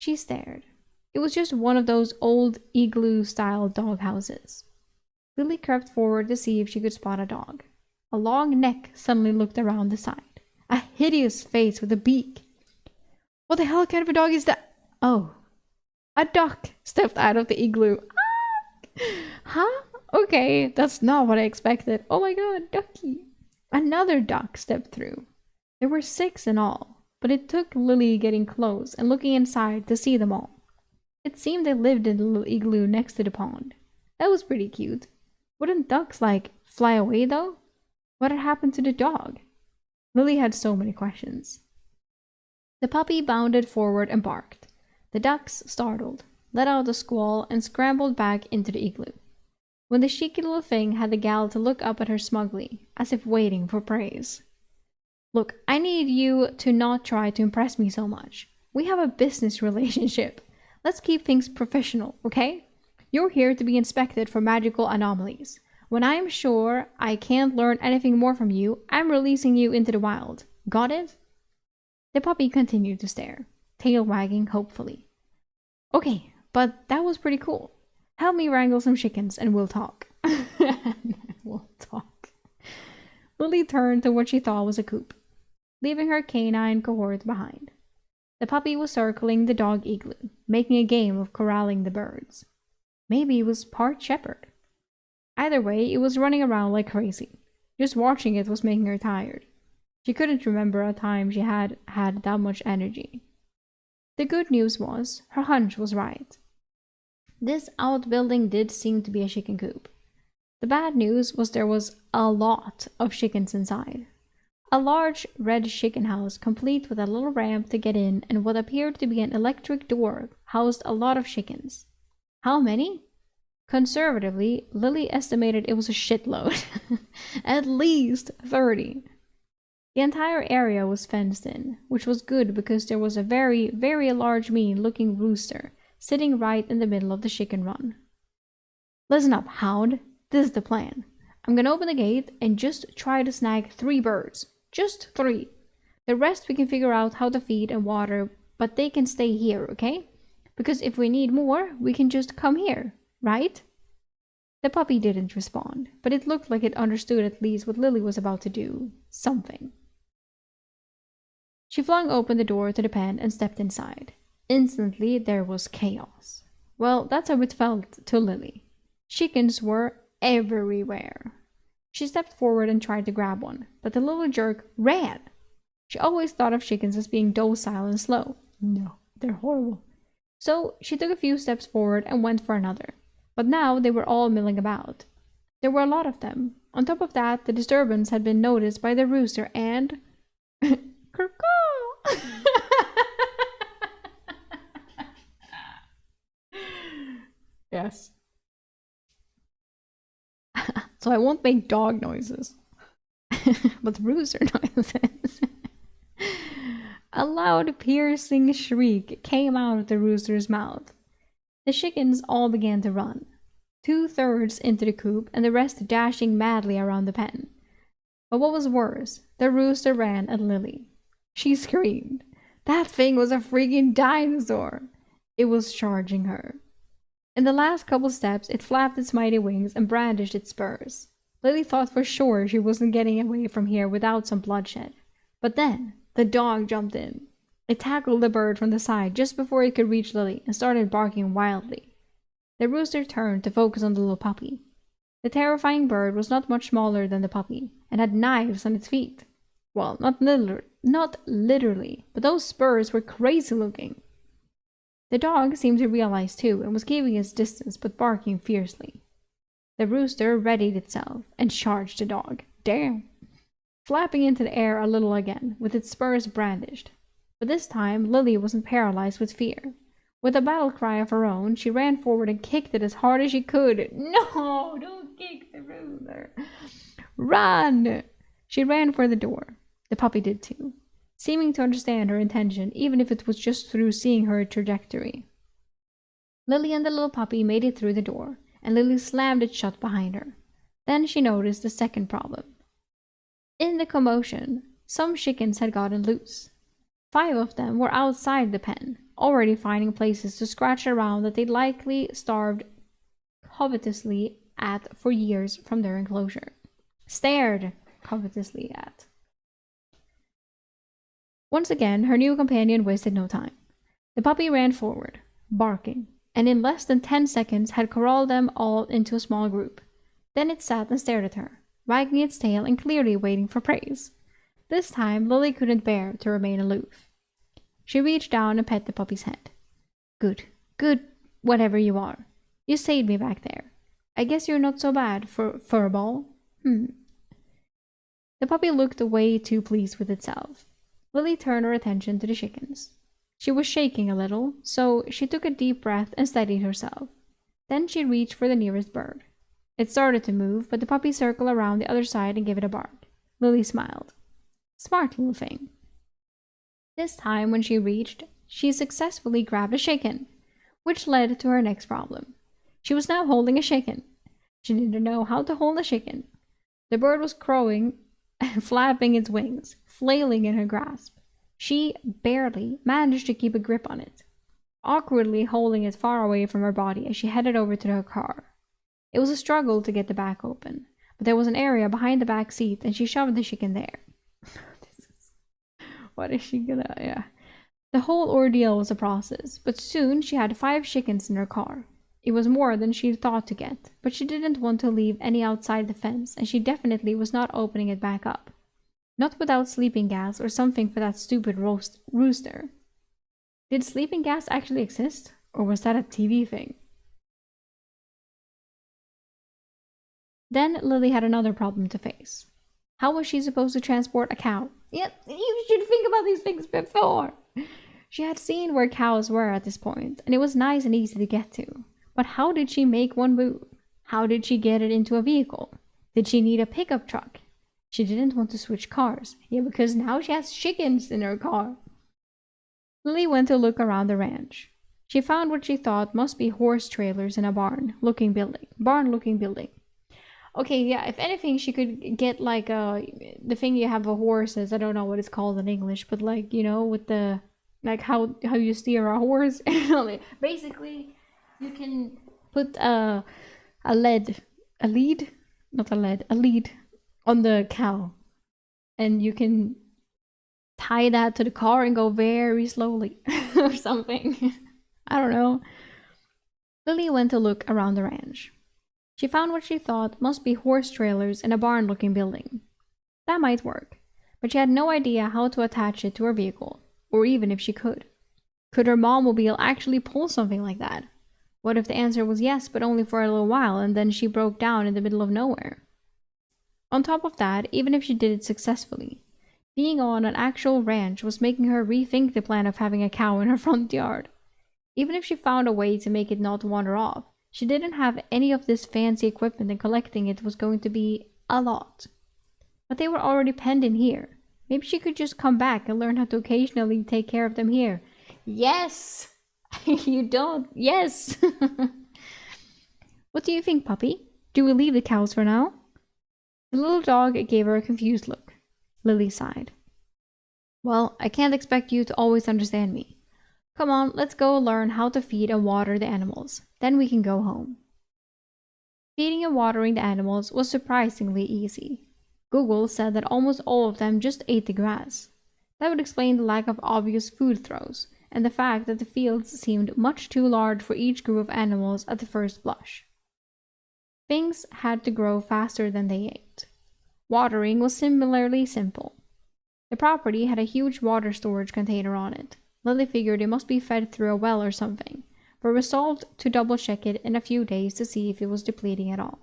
She stared. It was just one of those old igloo-style dog houses. Lily crept forward to see if she could spot a dog. A long neck suddenly looked around the side. A hideous face with a beak. What the hell kind of a dog is that? Oh. A duck stepped out of the igloo. Ah! Huh? Okay, that's not what I expected. Oh my god, ducky. Another duck stepped through. There were 6 in all, but it took Lily getting close and looking inside to see them all. It seemed they lived in the little igloo next to the pond. That was pretty cute. Wouldn't ducks, fly away though? What had happened to the dog? Lily had so many questions. The puppy bounded forward and barked. The ducks, startled, let out a squall and scrambled back into the igloo. When the cheeky little thing had the gall to look up at her smugly, as if waiting for praise. Look, I need you to not try to impress me so much. We have a business relationship. Let's keep things professional, okay? You're here to be inspected for magical anomalies. When I'm sure I can't learn anything more from you, I'm releasing you into the wild. Got it? The puppy continued to stare, tail wagging hopefully. Okay, but that was pretty cool. Help me wrangle some chickens and we'll talk. We'll talk. Lily turned to what she thought was a coop, leaving her canine cohort behind. The puppy was circling the dog igloo, making a game of corralling the birds. Maybe it was part shepherd. Either way, it was running around like crazy. Just watching it was making her tired. She couldn't remember a time she had had that much energy. The good news was, her hunch was right. This outbuilding did seem to be a chicken coop. The bad news was there was a lot of chickens inside. A large red chicken house, complete with a little ramp to get in and what appeared to be an electric door, housed a lot of chickens. How many? Conservatively, Lily estimated it was a shitload. At least 30. The entire area was fenced in, which was good because there was a very, very large mean-looking rooster sitting right in the middle of the chicken run. Listen up, hound. This is the plan. I'm gonna open the gate and just try to snag 3 birds. Just 3. The rest we can figure out how to feed and water, but they can stay here, okay? Because if we need more, we can just come here, right? The puppy didn't respond, but it looked like it understood at least what Lily was about to do. Something. She flung open the door to the pen and stepped inside. Instantly, there was chaos. Well, that's how it felt to Lily. Chickens were everywhere. She stepped forward and tried to grab one, but the little jerk ran. She always thought of chickens as being docile and slow. No, they're horrible. So she took a few steps forward and went for another. But now they were all milling about. There were a lot of them. On top of that, the disturbance had been noticed by the rooster and... Caw. Yes. So I won't make dog noises, but rooster noises. A loud, piercing shriek came out of the rooster's mouth. The chickens all began to run, 2/3 into the coop and the rest dashing madly around the pen. But what was worse, the rooster ran at Lily. She screamed. That thing was a freaking dinosaur. It was charging her. In the last couple steps, it flapped its mighty wings and brandished its spurs. Lily thought for sure she wasn't getting away from here without some bloodshed. But then, the dog jumped in. It tackled the bird from the side just before it could reach Lily and started barking wildly. The rooster turned to focus on the little puppy. The terrifying bird was not much smaller than the puppy and had knives on its feet. Well, not literally, but those spurs were crazy looking. The dog seemed to realize too and was keeping its distance but barking fiercely. The rooster readied itself and charged the dog. Damn! Flapping into the air a little again, with its spurs brandished. But this time Lily wasn't paralyzed with fear. With a battle cry of her own, she ran forward and kicked it as hard as she could. No, don't kick the rooster. Run! She ran for the door. The puppy did too, seeming to understand her intention, even if it was just through seeing her trajectory. Lily and the little puppy made it through the door, and Lily slammed it shut behind her. Then she noticed the second problem. In the commotion, some chickens had gotten loose. 5 of them were outside the pen, already finding places to scratch around that they'd likely starved covetously at for years from their enclosure. Stared covetously at. Once again, her new companion wasted no time. The puppy ran forward, barking, and in less than 10 seconds had corralled them all into a small group. Then it sat and stared at her, wagging its tail and clearly waiting for praise. This time, Lily couldn't bear to remain aloof. She reached down and pet the puppy's head. Good, whatever you are. You saved me back there. I guess you're not so bad for a ball. The puppy looked way too pleased with itself. Lily turned her attention to the chickens. She was shaking a little, so she took a deep breath and steadied herself. Then she reached for the nearest bird. It started to move, but the puppy circled around the other side and gave it a bark. Lily smiled. Smart little thing. This time, when she reached, she successfully grabbed a chicken, which led to her next problem. She was now holding a chicken. She didn't know how to hold a chicken. The bird was crowing and flapping its wings, flailing in her grasp. She barely managed to keep a grip on it, awkwardly holding it far away from her body as she headed over to her car. It was a struggle to get the back open, but there was an area behind the back seat and she shoved the chicken there. What is she gonna... Yeah. The whole ordeal was a process, but soon she had 5 chickens in her car. It was more than she'd thought to get, but she didn't want to leave any outside the fence, and she definitely was not opening it back up. Not without sleeping gas or something for that stupid rooster. Did sleeping gas actually exist? Or was that a TV thing? Then Lily had another problem to face. How was she supposed to transport a cow? Yep, you should think about these things before. She had seen where cows were at this point, and it was nice and easy to get to. But how did she make one move? How did she get it into a vehicle? Did she need a pickup truck? She didn't want to switch cars. Yeah, because now she has chickens in her car. Lily went to look around the ranch. She found what she thought must be horse trailers in a barn-looking building. Okay, yeah, if anything, she could get like the thing you have for horses. I don't know what it's called in English, but like, with the like how you steer a horse. Basically, you can put a lead on the cow, and you can tie that to the car and go very slowly or something. I don't know. Lily went to look around the ranch. She found what she thought must be horse trailers in a barn-looking building. That might work, but she had no idea how to attach it to her vehicle, or even if she could. Could her mobile actually pull something like that? What if the answer was yes, but only for a little while, and then she broke down in the middle of nowhere? On top of that, even if she did it successfully, being on an actual ranch was making her rethink the plan of having a cow in her front yard. Even if she found a way to make it not wander off, she didn't have any of this fancy equipment, and collecting it was going to be a lot. But they were already penned in here. Maybe she could just come back and learn how to occasionally take care of them here. Yes! You don't. Yes! What do you think, puppy? Do we leave the cows for now? The little dog gave her a confused look. Lily sighed. Well, I can't expect you to always understand me. Come on, let's go learn how to feed and water the animals. Then we can go home. Feeding and watering the animals was surprisingly easy. Google said that almost all of them just ate the grass. That would explain the lack of obvious food throws, and the fact that the fields seemed much too large for each group of animals at the first blush. Things had to grow faster than they ate. Watering was similarly simple. The property had a huge water storage container on it. Lily figured it must be fed through a well or something, but resolved to double-check it in a few days to see if it was depleting at all.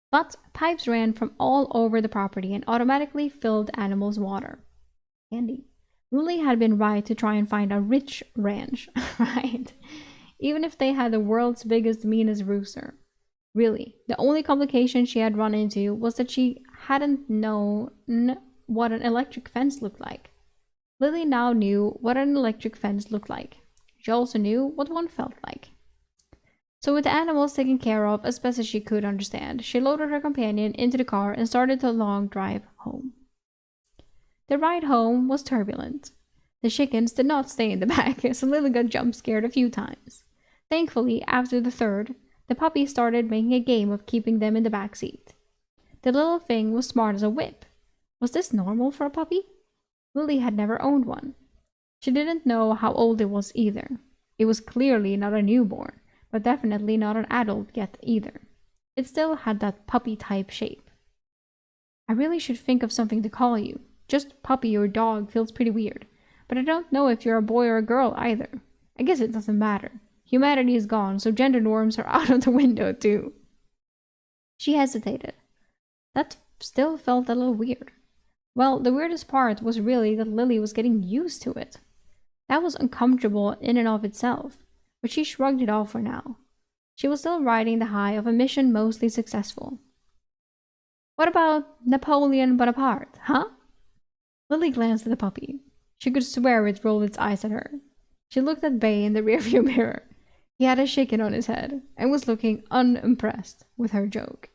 But pipes ran from all over the property and automatically filled animals' water. Handy. Lily had been right to try and find a rich ranch, right? Even if they had the world's biggest, meanest rooster. Really, the only complication she had run into was that she hadn't known what an electric fence looked like. Lily now knew what an electric fence looked like. She also knew what one felt like. So with the animals taken care of as best as she could understand, she loaded her companion into the car and started the long drive home. The ride home was turbulent. The chickens did not stay in the back, so Lily got jump scared a few times. Thankfully, after the third, the puppy started making a game of keeping them in the back seat. The little thing was smart as a whip. Was this normal for a puppy? Lily had never owned one. She didn't know how old it was either. It was clearly not a newborn, but definitely not an adult yet either. It still had that puppy-type shape. I really should think of something to call you. Just puppy or dog feels pretty weird, but I don't know if you're a boy or a girl either. I guess it doesn't matter. Humanity is gone, so gender norms are out of the window too. She hesitated. That still felt a little weird. Well, the weirdest part was really that Lily was getting used to it. That was uncomfortable in and of itself, but she shrugged it off for now. She was still riding the high of a mission mostly successful. What about Napoleon Bonaparte, huh? Lily glanced at the puppy. She could swear it rolled its eyes at her. She looked at Bay in the rearview mirror. He had a chicken on his head and was looking unimpressed with her joke.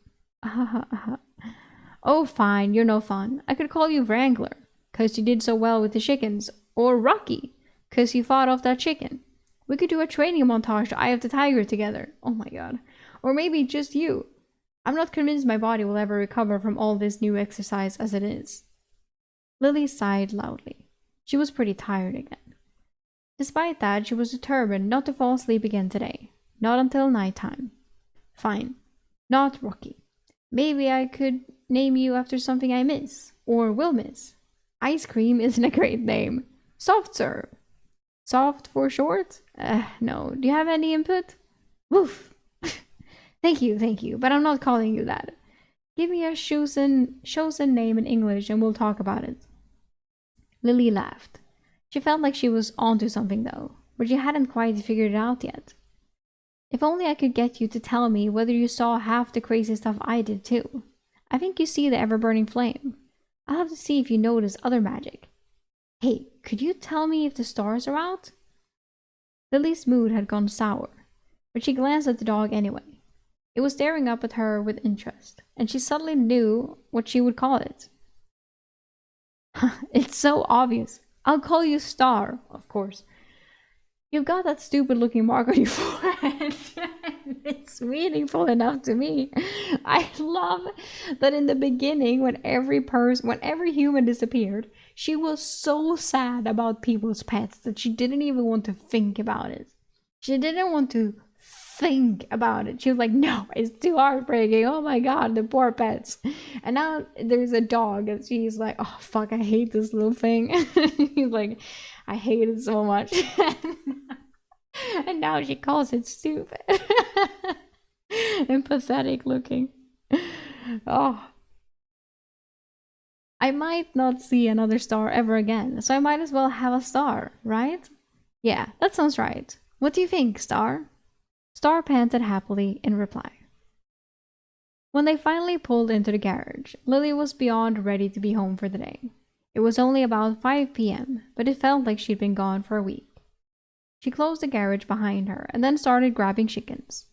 Oh, fine, you're no fun. I could call you Wrangler, 'cause you did so well with the chickens, or Rocky, 'cause you fought off that chicken. We could do a training montage to Eye of the Tiger together. Oh my god. Or maybe just you. I'm not convinced my body will ever recover from all this new exercise as it is. Lily sighed loudly. She was pretty tired again. Despite that, she was determined not to fall asleep again today. Not until nighttime. Fine. Not Rocky. Maybe I could name you after something I miss. or will miss. Ice cream isn't a great name. Soft serve. Soft for short? No. Do you have any input? Woof. Thank you, but I'm not calling you that. Give me a chosen name in English and we'll talk about it. Lily laughed. She felt like she was onto something though, but she hadn't quite figured it out yet. If only I could get you to tell me whether you saw half the crazy stuff I did too. I think you see the ever-burning flame. I'll have to see if you notice other magic. Hey, could you tell me if the stars are out? Lily's mood had gone sour, but she glanced at the dog anyway. It was staring up at her with interest, and she suddenly knew what she would call it. It's so obvious. I'll call you Star, of course. You've got that stupid-looking mark on your forehead. It's meaningful enough to me. I love that in the beginning, when every human disappeared, she was so sad about people's pets that she didn't even want to think about it. She didn't want to think about it. She was like, no, it's too heartbreaking. Oh my god, the poor pets. And now there's a dog and she's like, oh fuck, I hate this little thing. He's like, I hate it so much. And now she calls it stupid. And pathetic looking. Oh. I might not see another star ever again, so I might as well have a star, right? Yeah, that sounds right. What do you think, Star? Star panted happily in reply. When they finally pulled into the garage, Lily was beyond ready to be home for the day. It was only about 5 p.m., but it felt like she'd been gone for a week. She closed the garage behind her and then started grabbing chickens.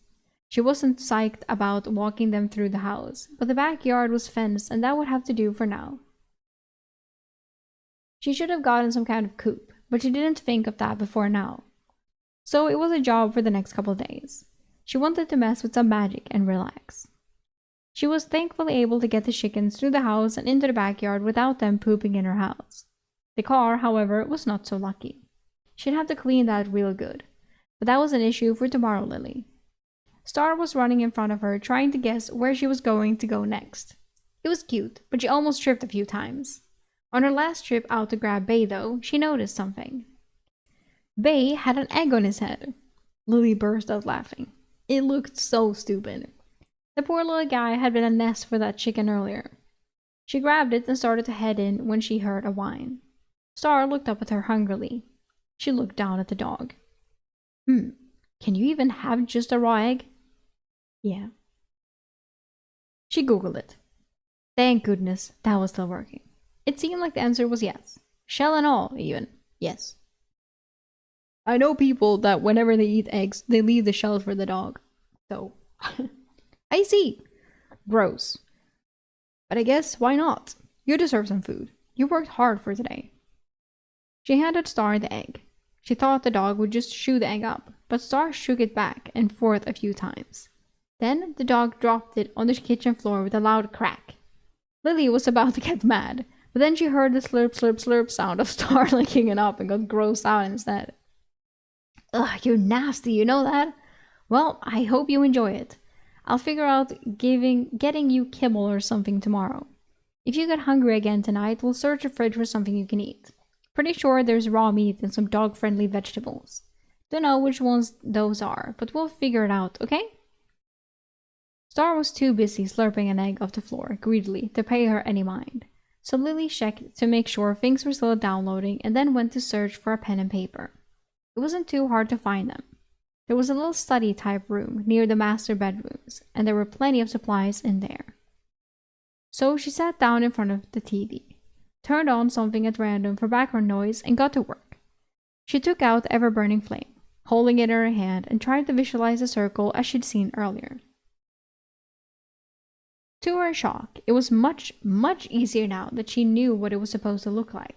She wasn't psyched about walking them through the house, but the backyard was fenced and that would have to do for now. She should have gotten some kind of coop, but she didn't think of that before now. So it was a job for the next couple of days. She wanted to mess with some magic and relax. She was thankfully able to get the chickens through the house and into the backyard without them pooping in her house. The car, however, was not so lucky. She'd have to clean that real good, but that was an issue for tomorrow, Lily. Star was running in front of her, trying to guess where she was going to go next. It was cute, but she almost tripped a few times. On her last trip out to grab Bay, though, she noticed something. Bay had an egg on his head. Lily burst out laughing. It looked so stupid. The poor little guy had been a nest for that chicken earlier. She grabbed it and started to head in when she heard a whine. Star looked up at her hungrily. She looked down at the dog. Can you even have just a raw egg? Yeah. She Googled it. Thank goodness that was still working. It seemed like the answer was yes. Shell and all, even. Yes. I know people that whenever they eat eggs, they leave the shell for the dog. So, I see. Gross. But I guess, why not? You deserve some food. You worked hard for today. She handed Star the egg. She thought the dog would just chew the egg up, but Star shook it back and forth a few times. Then the dog dropped it on the kitchen floor with a loud crack. Lily was about to get mad, but then she heard the slurp, slurp, slurp sound of Star licking it up and got grossed out instead. Ugh, you're nasty, you know that? Well, I hope you enjoy it. I'll figure out getting you kibble or something tomorrow. If you get hungry again tonight, we'll search the fridge for something you can eat. Pretty sure there's raw meat and some dog-friendly vegetables. Don't know which ones those are, but we'll figure it out, okay? Star was too busy slurping an egg off the floor greedily to pay her any mind, so Lily checked to make sure things were still downloading and then went to search for a pen and paper. It wasn't too hard to find them. There was a little study-type room near the master bedrooms, and there were plenty of supplies in there. So she sat down in front of the TV, turned on something at random for background noise, and got to work. She took out the ever-burning flame, holding it in her hand, and tried to visualize the circle as she'd seen earlier. To her shock, it was much, much easier now that she knew what it was supposed to look like.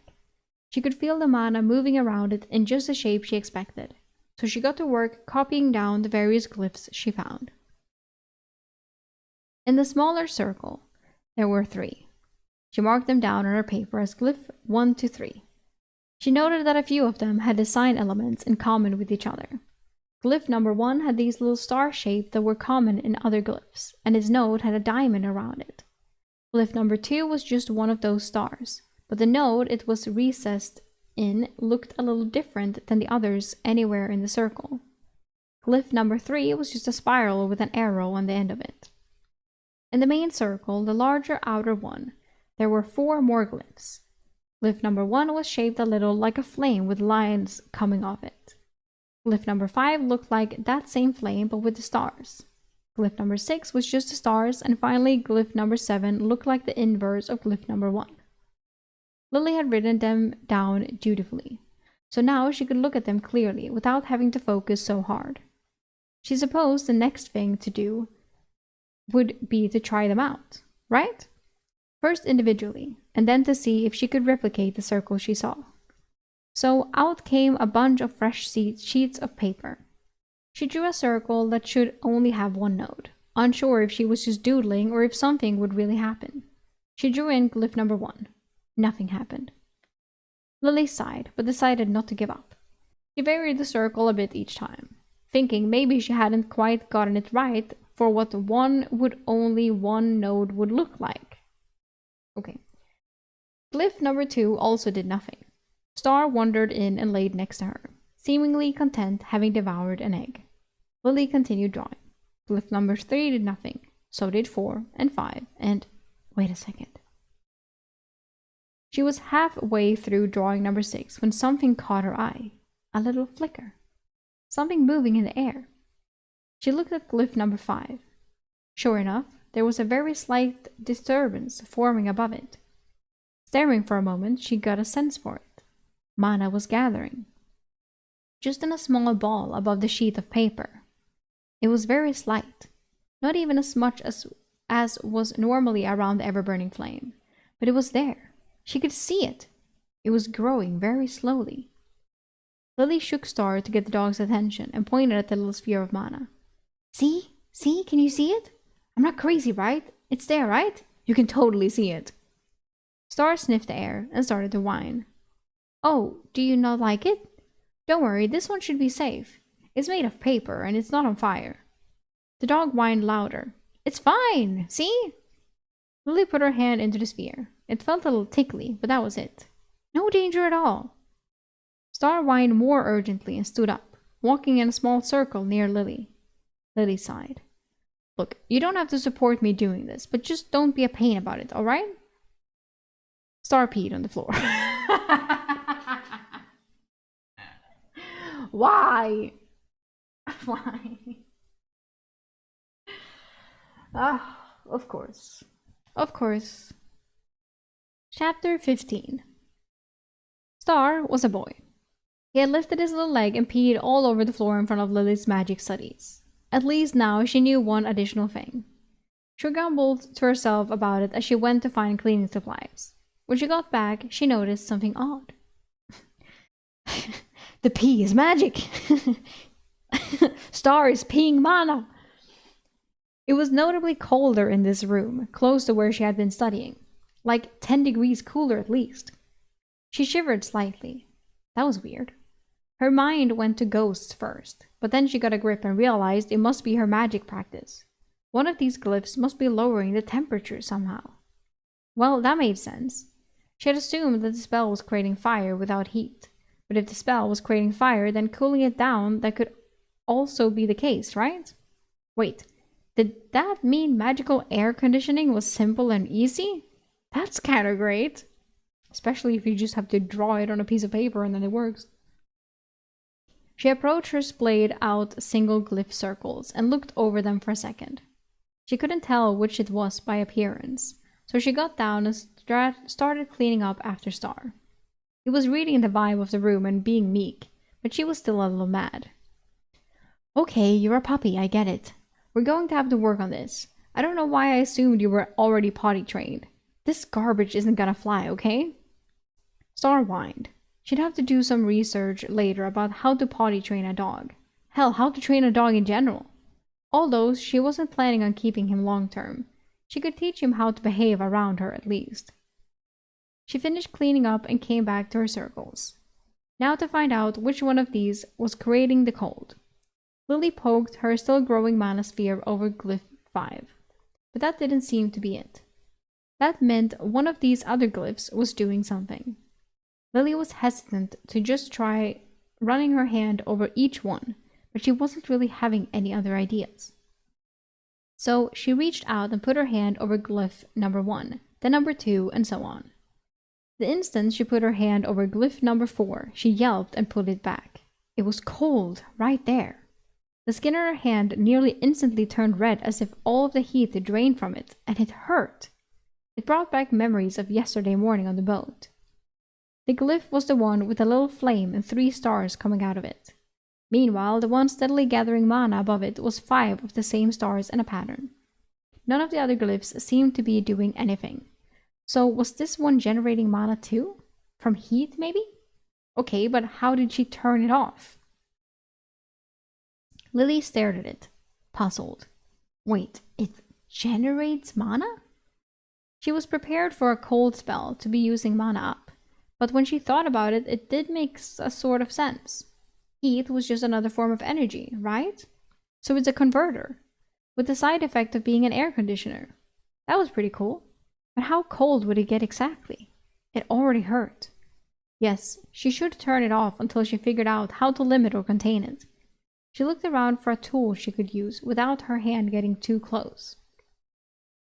She could feel the mana moving around it in just the shape she expected, so she got to work copying down the various glyphs she found. In the smaller circle, there were 3. She marked them down on her paper as glyph 1 to 3. She noted that a few of them had design elements in common with each other. Glyph number 1 had these little star shapes that were common in other glyphs, and its node had a diamond around it. Glyph number 2 was just one of those stars, but the node it was recessed in looked a little different than the others anywhere in the circle. Glyph number 3 was just a spiral with an arrow on the end of it. In the main circle, the larger outer one, there were 4 more glyphs. Glyph number 1 was shaped a little like a flame with lines coming off it. Glyph number 5 looked like that same flame but with the stars. Glyph number 6 was just the stars, and finally glyph number 7 looked like the inverse of glyph number 1. Lily had written them down dutifully, so now she could look at them clearly without having to focus so hard. She supposed the next thing to do would be to try them out, right? First individually, and then to see if she could replicate the circle she saw. So out came a bunch of fresh sheets of paper. She drew a circle that should only have one node, unsure if she was just doodling or if something would really happen. She drew in glyph number 1. Nothing happened. Lily sighed, but decided not to give up. She varied the circle a bit each time, thinking maybe she hadn't quite gotten it right for what only one node would look like. Okay. Glyph number 2 also did nothing. Star wandered in and laid next to her, seemingly content having devoured an egg. Lily continued drawing. Glyph number 3 did nothing. So did 4 and 5 and... wait a second. She was halfway through drawing number 6 when something caught her eye. A little flicker. Something moving in the air. She looked at glyph number 5. Sure enough, there was a very slight disturbance forming above it. Staring for a moment, she got a sense for it. Mana was gathering. Just in a small ball above the sheet of paper. It was very slight, not even as much as was normally around the ever-burning flame, but it was there. She could see it. It was growing very slowly. Lily shook Star to get the dog's attention and pointed at the little sphere of mana. See? See? Can you see it? I'm not crazy, right? It's there, right? You can totally see it. Star sniffed the air and started to whine. Oh, do you not like it? Don't worry, this one should be safe. It's made of paper and it's not on fire. The dog whined louder. It's fine, see? Lily put her hand into the sphere. It felt a little tickly, but that was it. No danger at all. Star whined more urgently and stood up, walking in a small circle near Lily. Lily sighed. Look, you don't have to support me doing this, but just don't be a pain about it, alright? Star peed on the floor. Why? Why? Ah, of course. Of course. Chapter 15. Star was a boy. He had lifted his little leg and peed all over the floor in front of Lily's magic studies. At least now she knew one additional thing. She grumbled to herself about it as she went to find cleaning supplies. When she got back, she noticed something odd. The pee is magic! Star is peeing mana! It was notably colder in this room, close to where she had been studying. Like 10 degrees cooler at least. She shivered slightly. That was weird. Her mind went to ghosts first, but then she got a grip and realized it must be her magic practice. One of these glyphs must be lowering the temperature somehow. Well, that made sense. She had assumed that the spell was creating fire without heat. But if the spell was creating fire, then cooling it down, that could also be the case, right? Wait, did that mean magical air conditioning was simple and easy? That's kind of great. Especially if you just have to draw it on a piece of paper and then it works. She approached her splayed out single glyph circles and looked over them for a second. She couldn't tell which it was by appearance, so she got down and started cleaning up after Star. He was reading the vibe of the room and being meek, but she was still a little mad. Okay, you're a puppy, I get it. We're going to have to work on this. I don't know why I assumed you were already potty trained. This garbage isn't gonna fly, okay? Star whined. She'd have to do some research later about how to potty train a dog. Hell, how to train a dog in general. Although she wasn't planning on keeping him long term, she could teach him how to behave around her at least. She finished cleaning up and came back to her circles. Now to find out which one of these was creating the cold. Lily poked her still growing mana sphere over glyph 5, but that didn't seem to be it. That meant one of these other glyphs was doing something. Lily was hesitant to just try running her hand over each one, but she wasn't really having any other ideas. So she reached out and put her hand over glyph number 1, then number 2, and so on. The instant she put her hand over glyph number 4, she yelped and pulled it back. It was cold, right there. The skin on her hand nearly instantly turned red as if all of the heat had drained from it, and it hurt. It brought back memories of yesterday morning on the boat. The glyph was the one with a little flame and 3 stars coming out of it. Meanwhile, the one steadily gathering mana above it was 5 of the same stars in a pattern. None of the other glyphs seemed to be doing anything. So was this one generating mana too? From heat, maybe? Okay, but how did she turn it off? Lily stared at it, puzzled. Wait, it generates mana? She was prepared for a cold spell to be using mana up, but when she thought about it, it did make a sort of sense. Heat was just another form of energy, right? So it's a converter, with the side effect of being an air conditioner. That was pretty cool. But how cold would it get exactly? It already hurt. Yes, she should turn it off until she figured out how to limit or contain it. She looked around for a tool she could use without her hand getting too close.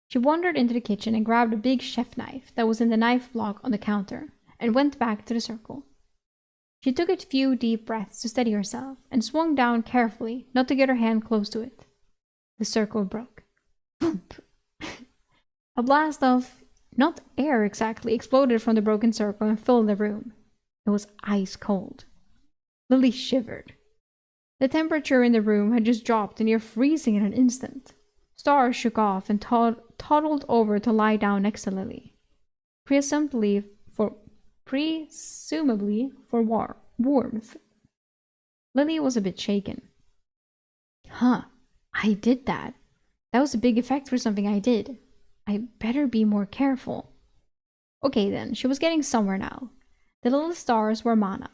She wandered into the kitchen and grabbed a big chef knife that was in the knife block on the counter and went back to the circle. She took a few deep breaths to steady herself and swung down carefully, not to get her hand close to it. The circle broke. Boomp! A blast of, not air exactly, exploded from the broken circle and filled the room. It was ice cold. Lily shivered. The temperature in the room had just dropped to near freezing in an instant. Star shook off and toddled over to lie down next to Lily, presumably for warmth. Lily was a bit shaken. Huh, I did that. That was a big effect for something I did. I better be more careful. Okay then, she was getting somewhere now. The little stars were mana.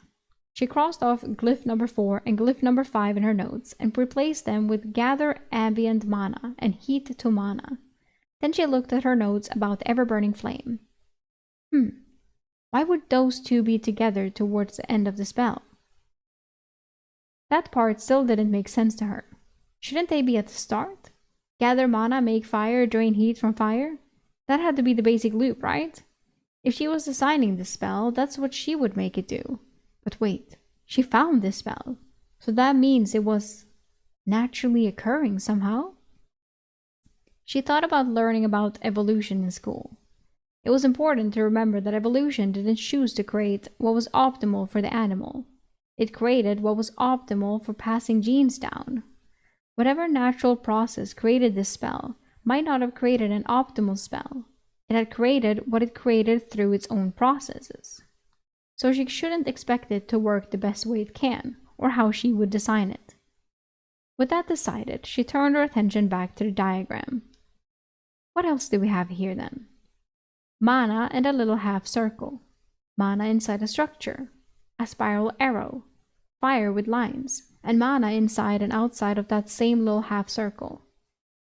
She crossed off glyph number 4 and glyph number 5 in her notes and replaced them with gather ambient mana and heat to mana. Then she looked at her notes about the ever-burning flame. Why would those two be together towards the end of the spell? That part still didn't make sense to her. Shouldn't they be at the start? Gather mana, make fire, drain heat from fire? That had to be the basic loop, right? If she was designing this spell, that's what she would make it do. But wait, she found this spell, so that means it was naturally occurring somehow? She thought about learning about evolution in school. It was important to remember that evolution didn't choose to create what was optimal for the animal. It created what was optimal for passing genes down. Whatever natural process created this spell might not have created an optimal spell. It had created what it created through its own processes. So she shouldn't expect it to work the best way it can, or how she would design it. With that decided, she turned her attention back to the diagram. What else do we have here then? Mana and a little half circle. Mana inside a structure. A spiral arrow. Fire with lines. And mana inside and outside of that same little half circle.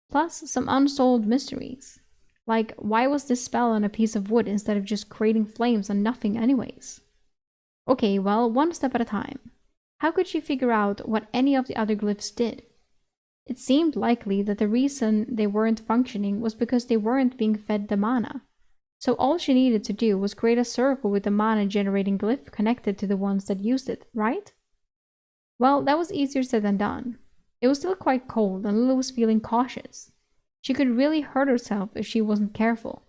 Plus some unsolved mysteries. Like, why was this spell on a piece of wood instead of just creating flames on nothing anyways? Okay, well, one step at a time. How could she figure out what any of the other glyphs did? It seemed likely that the reason they weren't functioning was because they weren't being fed the mana. So all she needed to do was create a circle with the mana generating glyph connected to the ones that used it, right? Well, that was easier said than done. It was still quite cold and Lily was feeling cautious. She could really hurt herself if she wasn't careful.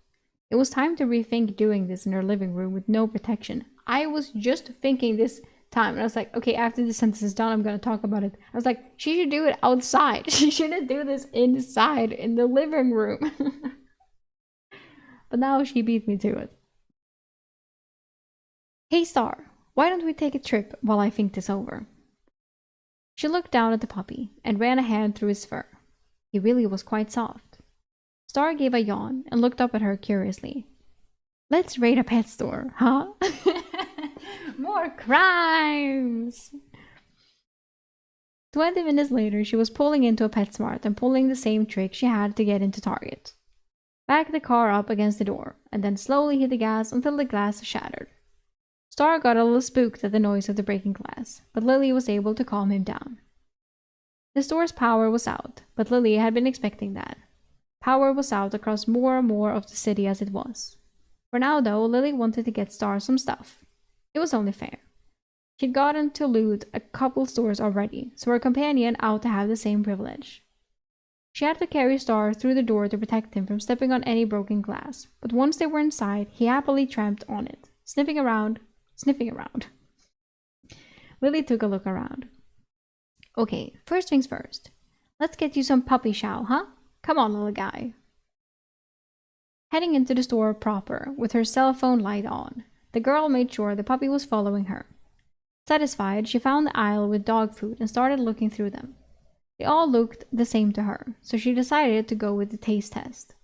It was time to rethink doing this in her living room with no protection. I was just thinking this time, and I was like, okay, after this sentence is done, I'm going to talk about it. I was like, she should do it outside. She shouldn't do this inside in the living room. But now she beat me to it. Hey Star, why don't we take a trip while I think this over? She looked down at the puppy and ran a hand through his fur. He really was quite soft. Star gave a yawn and looked up at her curiously. Let's raid a pet store, huh? More crimes! 20 minutes later, she was pulling into a PetSmart and pulling the same trick she had to get into Target. backed the car up against the door, and then slowly hit the gas until the glass shattered. Star got a little spooked at the noise of the breaking glass, but Lily was able to calm him down. The store's power was out, but Lily had been expecting that. Power was out across more and more of the city as it was. For now, though, Lily wanted to get Star some stuff. It was only fair. She'd gotten to loot a couple stores already, so her companion ought to have the same privilege. She had to carry Star through the door to protect him from stepping on any broken glass, but once they were inside, he happily tramped on it, sniffing around. Lily took a look around. Okay, first things first. Let's get you some puppy chow, huh? Come on, little guy. Heading into the store proper, with her cell phone light on, the girl made sure the puppy was following her. Satisfied, she found the aisle with dog food and started looking through them. They all looked the same to her, so she decided to go with the taste test.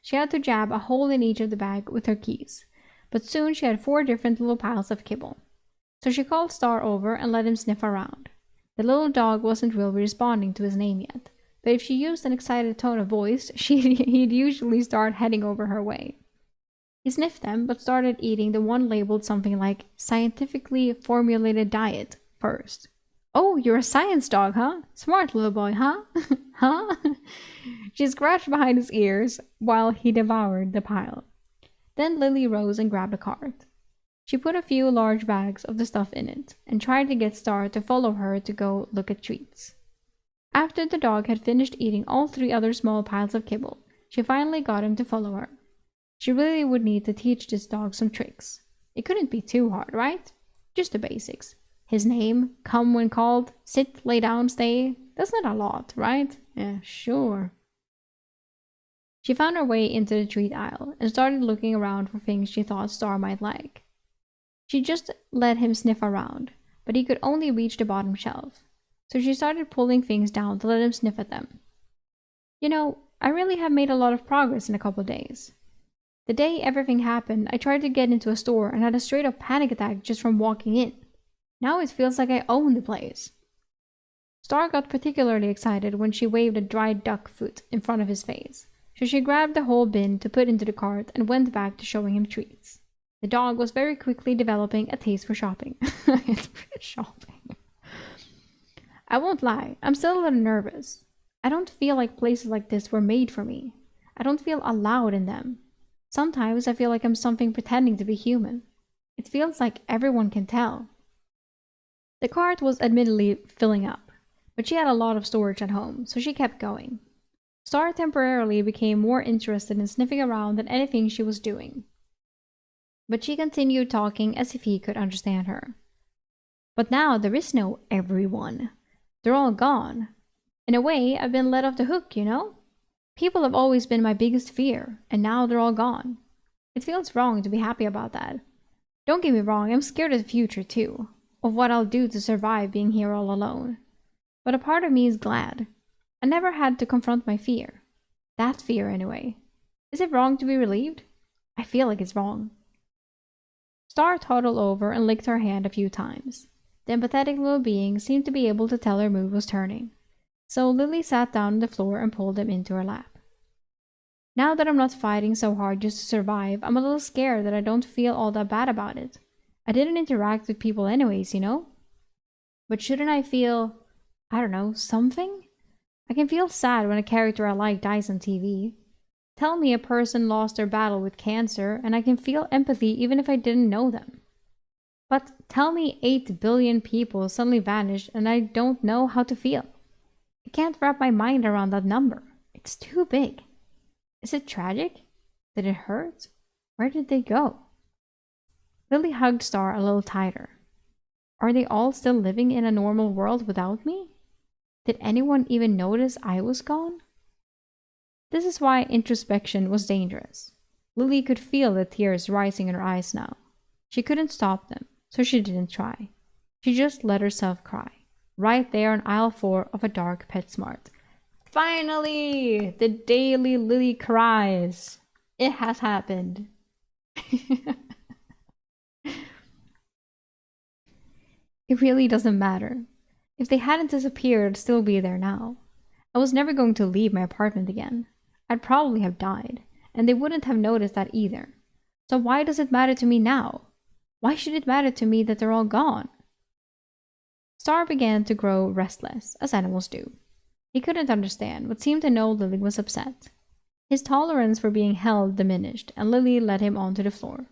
She had to jab a hole in each of the bag with her keys, but soon she had 4 different little piles of kibble. So she called Star over and let him sniff around. The little dog wasn't really responding to his name yet, but if she used an excited tone of voice, he'd usually start heading over her way. He sniffed them, but started eating the one labeled something like scientifically formulated diet first. Oh, you're a science dog, huh? Smart little boy, huh? Huh? She scratched behind his ears while he devoured the pile. Then Lily rose and grabbed a cart. She put a few large bags of the stuff in it and tried to get Star to follow her to go look at treats. After the dog had finished eating all 3 other small piles of kibble, she finally got him to follow her. She really would need to teach this dog some tricks. It couldn't be too hard, right? Just the basics. His name, come when called, sit, lay down, stay. That's not a lot, right? Yeah, sure. She found her way into the treat aisle and started looking around for things she thought Star might like. She just let him sniff around, but he could only reach the bottom shelf. So she started pulling things down to let him sniff at them. You know, I really have made a lot of progress in a couple of days. The day everything happened, I tried to get into a store and had a straight-up panic attack just from walking in. Now it feels like I own the place. Star got particularly excited when she waved a dried duck foot in front of his face, so she grabbed the whole bin to put into the cart and went back to showing him treats. The dog was very quickly developing a taste for shopping. I won't lie, I'm still a little nervous. I don't feel like places like this were made for me. I don't feel allowed in them. Sometimes I feel like I'm something pretending to be human. It feels like everyone can tell. The cart was admittedly filling up, but she had a lot of storage at home, so she kept going. Star temporarily became more interested in sniffing around than anything she was doing. But she continued talking as if he could understand her. But now there is no everyone. They're all gone. In a way, I've been let off the hook, you know? People have always been my biggest fear, and now they're all gone. It feels wrong to be happy about that. Don't get me wrong, I'm scared of the future too, of what I'll do to survive being here all alone. But a part of me is glad. I never had to confront my fear. That fear, anyway. Is it wrong to be relieved? I feel like it's wrong. Star toddled over and licked her hand a few times. The empathetic little being seemed to be able to tell her mood was turning. So Lily sat down on the floor and pulled him into her lap. Now that I'm not fighting so hard just to survive, I'm a little scared that I don't feel all that bad about it. I didn't interact with people anyways, you know? But shouldn't I feel, I don't know, something? I can feel sad when a character I like dies on TV. Tell me a person lost their battle with cancer, and I can feel empathy even if I didn't know them. But tell me 8 billion people suddenly vanished and I don't know how to feel. I can't wrap my mind around that number. It's too big. Is it tragic? Did it hurt? Where did they go? Lily hugged Star a little tighter. Are they all still living in a normal world without me? Did anyone even notice I was gone? This is why introspection was dangerous. Lily could feel the tears rising in her eyes now. She couldn't stop them, so she didn't try. She just let herself cry, right there on aisle 4 of a dark PetSmart. Finally! The daily Lily cries. It has happened. It really doesn't matter. If they hadn't disappeared, I'd still be there now. I was never going to leave my apartment again. I'd probably have died, and they wouldn't have noticed that either. So why does it matter to me now? Why should it matter to me that they're all gone? Star began to grow restless, as animals do. He couldn't understand, but seemed to know Lily was upset. His tolerance for being held diminished, and Lily led him onto the floor.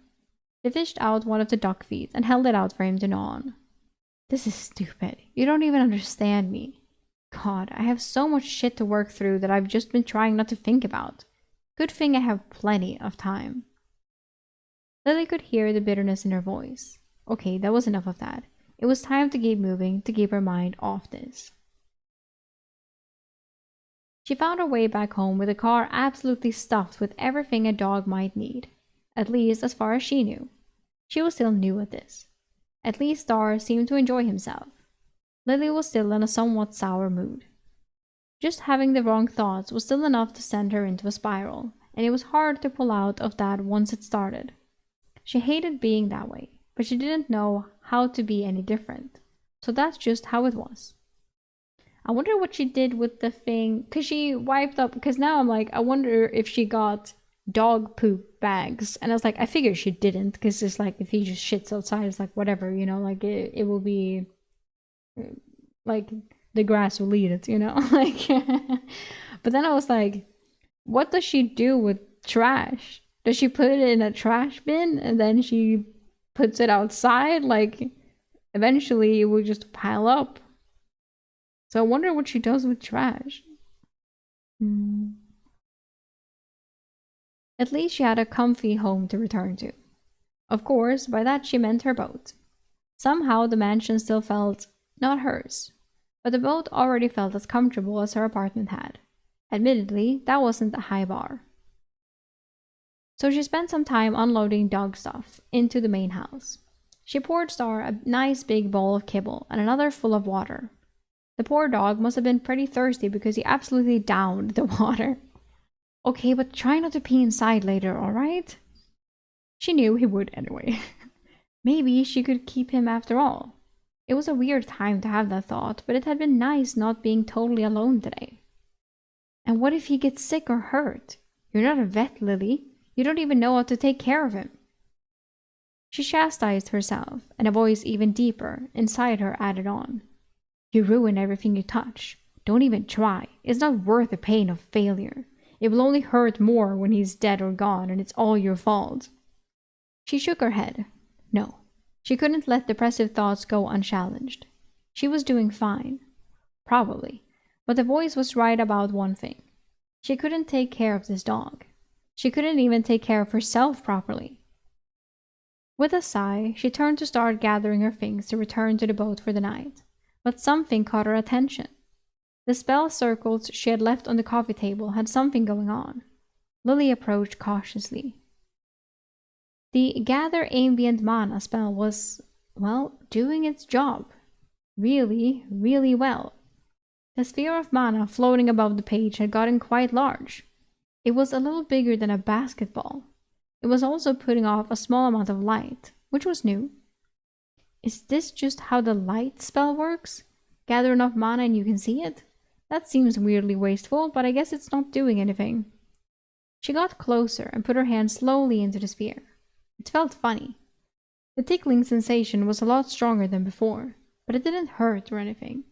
She fished out one of the duck feet and held it out for him to gnaw on. This is stupid. You don't even understand me. God, I have so much shit to work through that I've just been trying not to think about. Good thing I have plenty of time. Lily could hear the bitterness in her voice. Okay, that was enough of that. It was time to keep moving, to keep her mind off this. She found her way back home with the car absolutely stuffed with everything a dog might need. At least as far as she knew. She was still new at this. At least Star seemed to enjoy himself. Lily was still in a somewhat sour mood. Just having the wrong thoughts was still enough to send her into a spiral, and it was hard to pull out of that once it started. She hated being that way, but she didn't know how to be any different. So that's just how it was. I wonder what she did with the thing, because she wiped up, because now I'm like, I wonder if she got dog poop bags. And I was like, I figured she didn't, because it's like, if he just shits outside, it's like, whatever, you know, like it will be, like, the grass will eat it, you know, like, but then I was like, what does she do with trash? Does she put it in a trash bin and then she puts it outside? Like, eventually it will just pile up. So I wonder what she does with trash. At least she had a comfy home to return to. Of course, by that she meant her boat. Somehow the mansion still felt not hers, but the boat already felt as comfortable as her apartment had. Admittedly, that wasn't a high bar. So she spent some time unloading dog stuff into the main house. She poured Star a nice big bowl of kibble and another full of water. The poor dog must have been pretty thirsty because he absolutely downed the water. Okay, but try not to pee inside later, alright? She knew he would anyway. Maybe she could keep him after all. It was a weird time to have that thought, but it had been nice not being totally alone today. And what if he gets sick or hurt? You're not a vet, Lily. You don't even know how to take care of him. She chastised herself, and a voice even deeper inside her added on. You ruin everything you touch. Don't even try. It's not worth the pain of failure. It will only hurt more when he's dead or gone, and it's all your fault. She shook her head. No, she couldn't let depressive thoughts go unchallenged. She was doing fine. Probably. But the voice was right about one thing. She couldn't take care of this dog. She couldn't even take care of herself properly. With a sigh, she turned to start gathering her things to return to the boat for the night. But something caught her attention. The spell circles she had left on the coffee table had something going on. Lily approached cautiously. The Gather Ambient Mana spell was, well, doing its job. Really, really well. The sphere of mana floating above the page had gotten quite large. It was a little bigger than a basketball. It was also putting off a small amount of light, which was new. Is this just how the light spell works? Gather enough mana and you can see it? That seems weirdly wasteful, but I guess it's not doing anything. She got closer and put her hand slowly into the sphere. It felt funny. The tickling sensation was a lot stronger than before, but it didn't hurt or anything.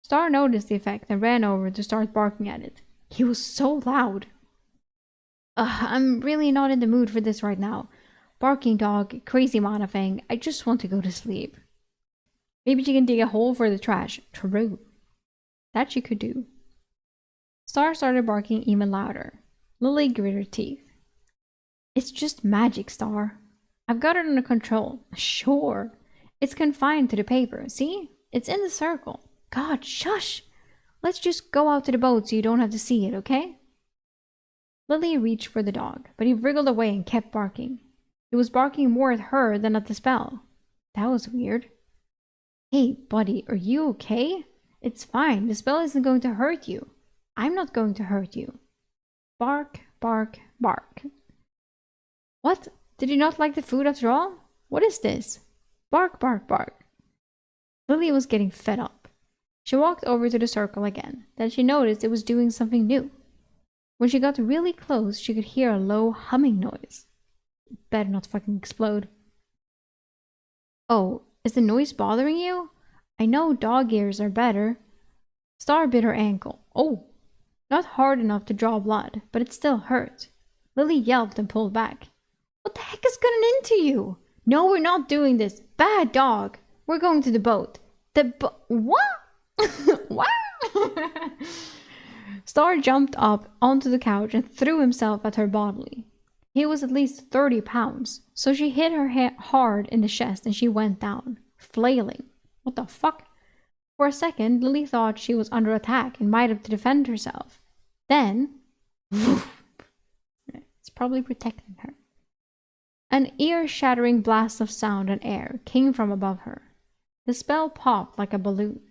Star noticed the effect and ran over to start barking at it. He was so loud. I'm really not in the mood for this right now. Barking dog, crazy mana thing, I just want to go to sleep. Maybe she can dig a hole for the trash. True. That she could do. Star started barking even louder. Lily gritted her teeth. It's just magic, Star. I've got it under control. Sure. It's confined to the paper. See? It's in the circle. God, shush! Let's just go out to the boat so you don't have to see it, okay? Lily reached for the dog, but he wriggled away and kept barking. He was barking more at her than at the spell. That was weird. Hey, buddy, are you okay? It's fine. The spell isn't going to hurt you. I'm not going to hurt you. Bark, bark, bark. What? Did you not like the food after all? What is this? Bark, bark, bark. Lily was getting fed up. She walked over to the circle again. Then she noticed it was doing something new. When she got really close, she could hear a low humming noise. Better not fucking explode. Oh, is the noise bothering you? I know dog ears are better. Star bit her ankle. Oh, not hard enough to draw blood, but it still hurt. Lily yelped and pulled back. What the heck has gotten into you? No, we're not doing this. Bad dog. We're going to the boat. What? What? Star jumped up onto the couch and threw himself at her bodily. He was at least 30 pounds, so she hit her hard in the chest and she went down, flailing. What the fuck? For a second, Lily thought she was under attack and might have to defend herself. Then, it's probably protecting her. An ear-shattering blast of sound and air came from above her. The spell popped like a balloon.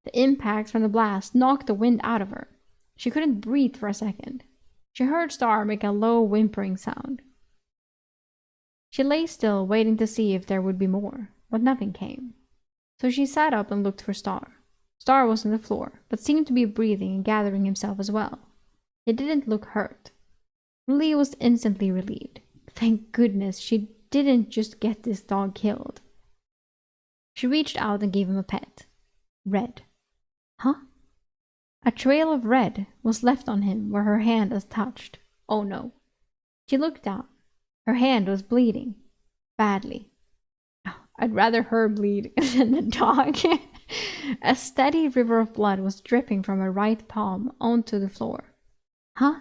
The impact from the blast knocked the wind out of her. She couldn't breathe for a second. She heard Star make a low whimpering sound. She lay still, waiting to see if there would be more, but nothing came. So she sat up and looked for Star. Star was on the floor, but seemed to be breathing and gathering himself as well. He didn't look hurt. Lily was instantly relieved. Thank goodness she didn't just get this dog killed. She reached out and gave him a pet. Red. Huh? A trail of red was left on him where her hand had touched. Oh no. She looked down. Her hand was bleeding. Badly. Oh, I'd rather her bleed than the dog. A steady river of blood was dripping from her right palm onto the floor. Huh?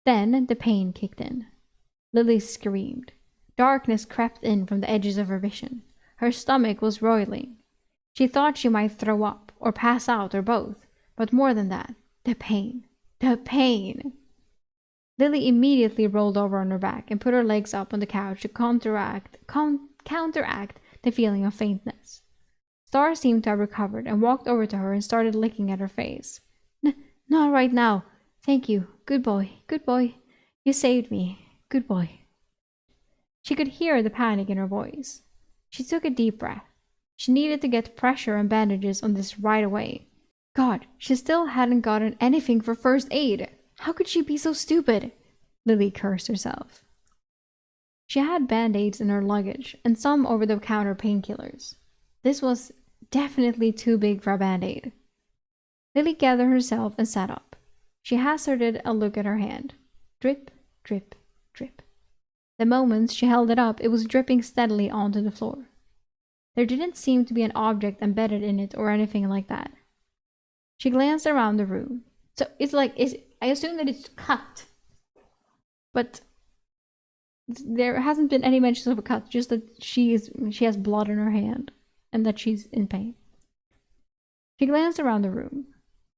Then the pain kicked in. Lily screamed. Darkness crept in from the edges of her vision. Her stomach was roiling. She thought she might throw up, or pass out, or both. But more than that, the pain. The pain! Lily immediately rolled over on her back and put her legs up on the couch to counteract the feeling of faintness. Star seemed to have recovered and walked over to her and started licking at her face. Not right now. Thank you. Good boy. Good boy. You saved me. Good boy. She could hear the panic in her voice. She took a deep breath. She needed to get pressure and bandages on this right away. God, she still hadn't gotten anything for first aid. How could she be so stupid? Lily cursed herself. She had band-aids in her luggage and some over-the-counter painkillers. This was definitely too big for a band-aid. Lily gathered herself and sat up. She hazarded a look at her hand. Drip, drip, drip. The moment she held it up, it was dripping steadily onto the floor. There didn't seem to be an object embedded in it or anything like that. She glanced around the room. So I assume that it's cut. But there hasn't been any mention of a cut, just that she has blood in her hand and that she's in pain. She glanced around the room.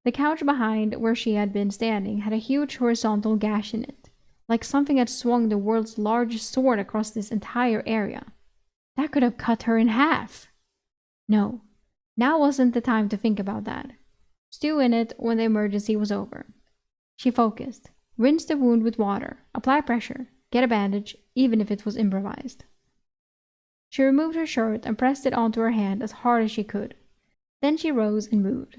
The couch behind where she had been standing had a huge horizontal gash in it, like something had swung the world's largest sword across this entire area. That could have cut her in half. No, now wasn't the time to think about that. Stew in it when the emergency was over. She focused, rinsed the wound with water, apply pressure, get a bandage, even if it was improvised. She removed her shirt and pressed it onto her hand as hard as she could. Then she rose and moved.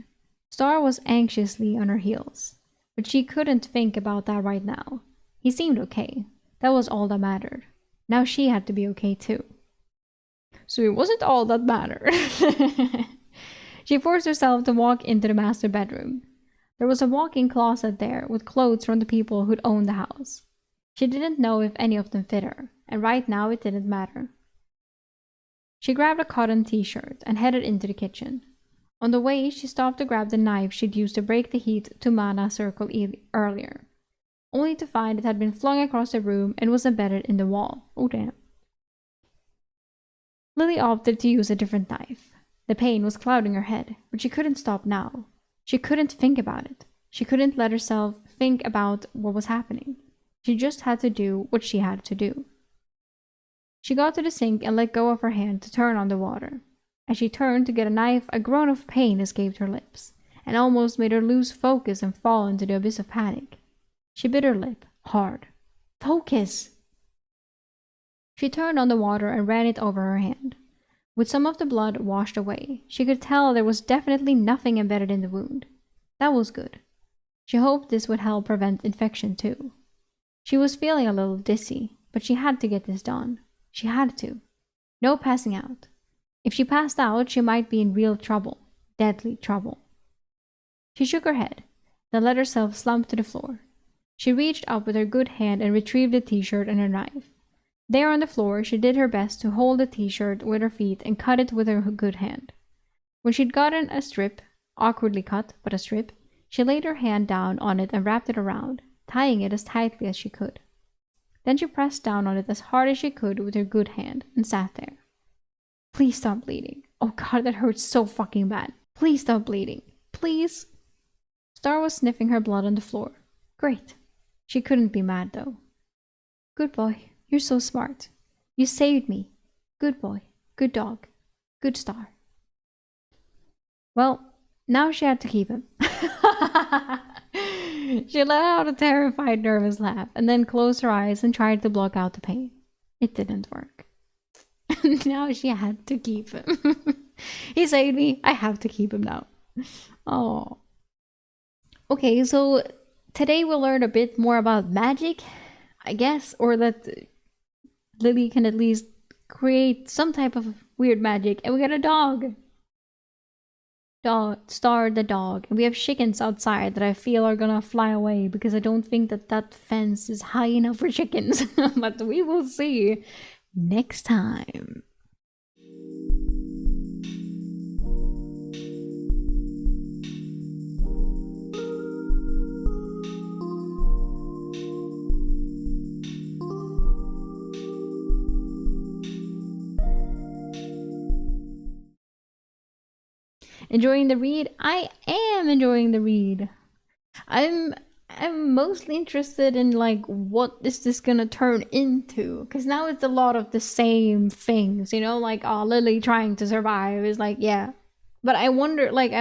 Star was anxiously on her heels, but she couldn't think about that right now. He seemed okay. That was all that mattered. Now she had to be okay too. So it wasn't all that mattered. She forced herself to walk into the master bedroom. There was a walk-in closet there with clothes from the people who'd owned the house. She didn't know if any of them fit her, and right now it didn't matter. She grabbed a cotton t-shirt and headed into the kitchen. On the way, she stopped to grab the knife she'd used to break the heat to Mana circle earlier, only to find it had been flung across the room and was embedded in the wall. Oh damn. Lily opted to use a different knife. The pain was clouding her head, but she couldn't stop now. She couldn't think about it. She couldn't let herself think about what was happening. She just had to do what she had to do. She got to the sink and let go of her hand to turn on the water. As she turned to get a knife, a groan of pain escaped her lips, and almost made her lose focus and fall into the abyss of panic. She bit her lip, hard. Focus! She turned on the water and ran it over her hand. With some of the blood washed away, she could tell there was definitely nothing embedded in the wound. That was good. She hoped this would help prevent infection too. She was feeling a little dizzy, but she had to get this done. She had to. No passing out. If she passed out, she might be in real trouble. Deadly trouble. She shook her head, then let herself slump to the floor. She reached up with her good hand and retrieved the t-shirt and her knife. There on the floor, she did her best to hold the t-shirt with her feet and cut it with her good hand. When she'd gotten a strip, awkwardly cut, but a strip, she laid her hand down on it and wrapped it around, tying it as tightly as she could. Then she pressed down on it as hard as she could with her good hand and sat there. Please stop bleeding. Oh god, that hurts so fucking bad. Please stop bleeding. Please. Star was sniffing her blood on the floor. Great. She couldn't be mad though. Good boy. You're so smart. You saved me. Good boy. Good dog. Good Star. Well, now she had to keep him. She let out a terrified, nervous laugh and then closed her eyes and tried to block out the pain. It didn't work. Now she had to keep him. He saved me. I have to keep him now. Oh. Okay, so today we'll learn a bit more about magic, I guess, or that Lily can at least create some type of weird magic. And we got a dog. Star the dog. And we have chickens outside that I feel are gonna fly away because I don't think that fence is high enough for chickens. But we will see next time. Enjoying the read? I am enjoying the read. I'm mostly interested in like what is this gonna turn into, because now it's a lot of the same things, you know, like Lily trying to survive is like, yeah, but I wonder like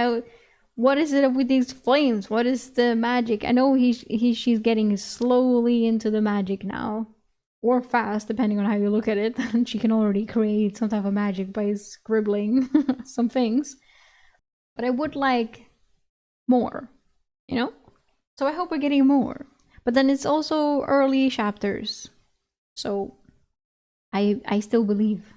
what is it with these flames? What is the magic? I know she's getting slowly into the magic now, or fast depending on how you look at it. And she can already create some type of magic by scribbling some things. But I would like more, you know? So I hope we're getting more. But then it's also early chapters. So I still believe.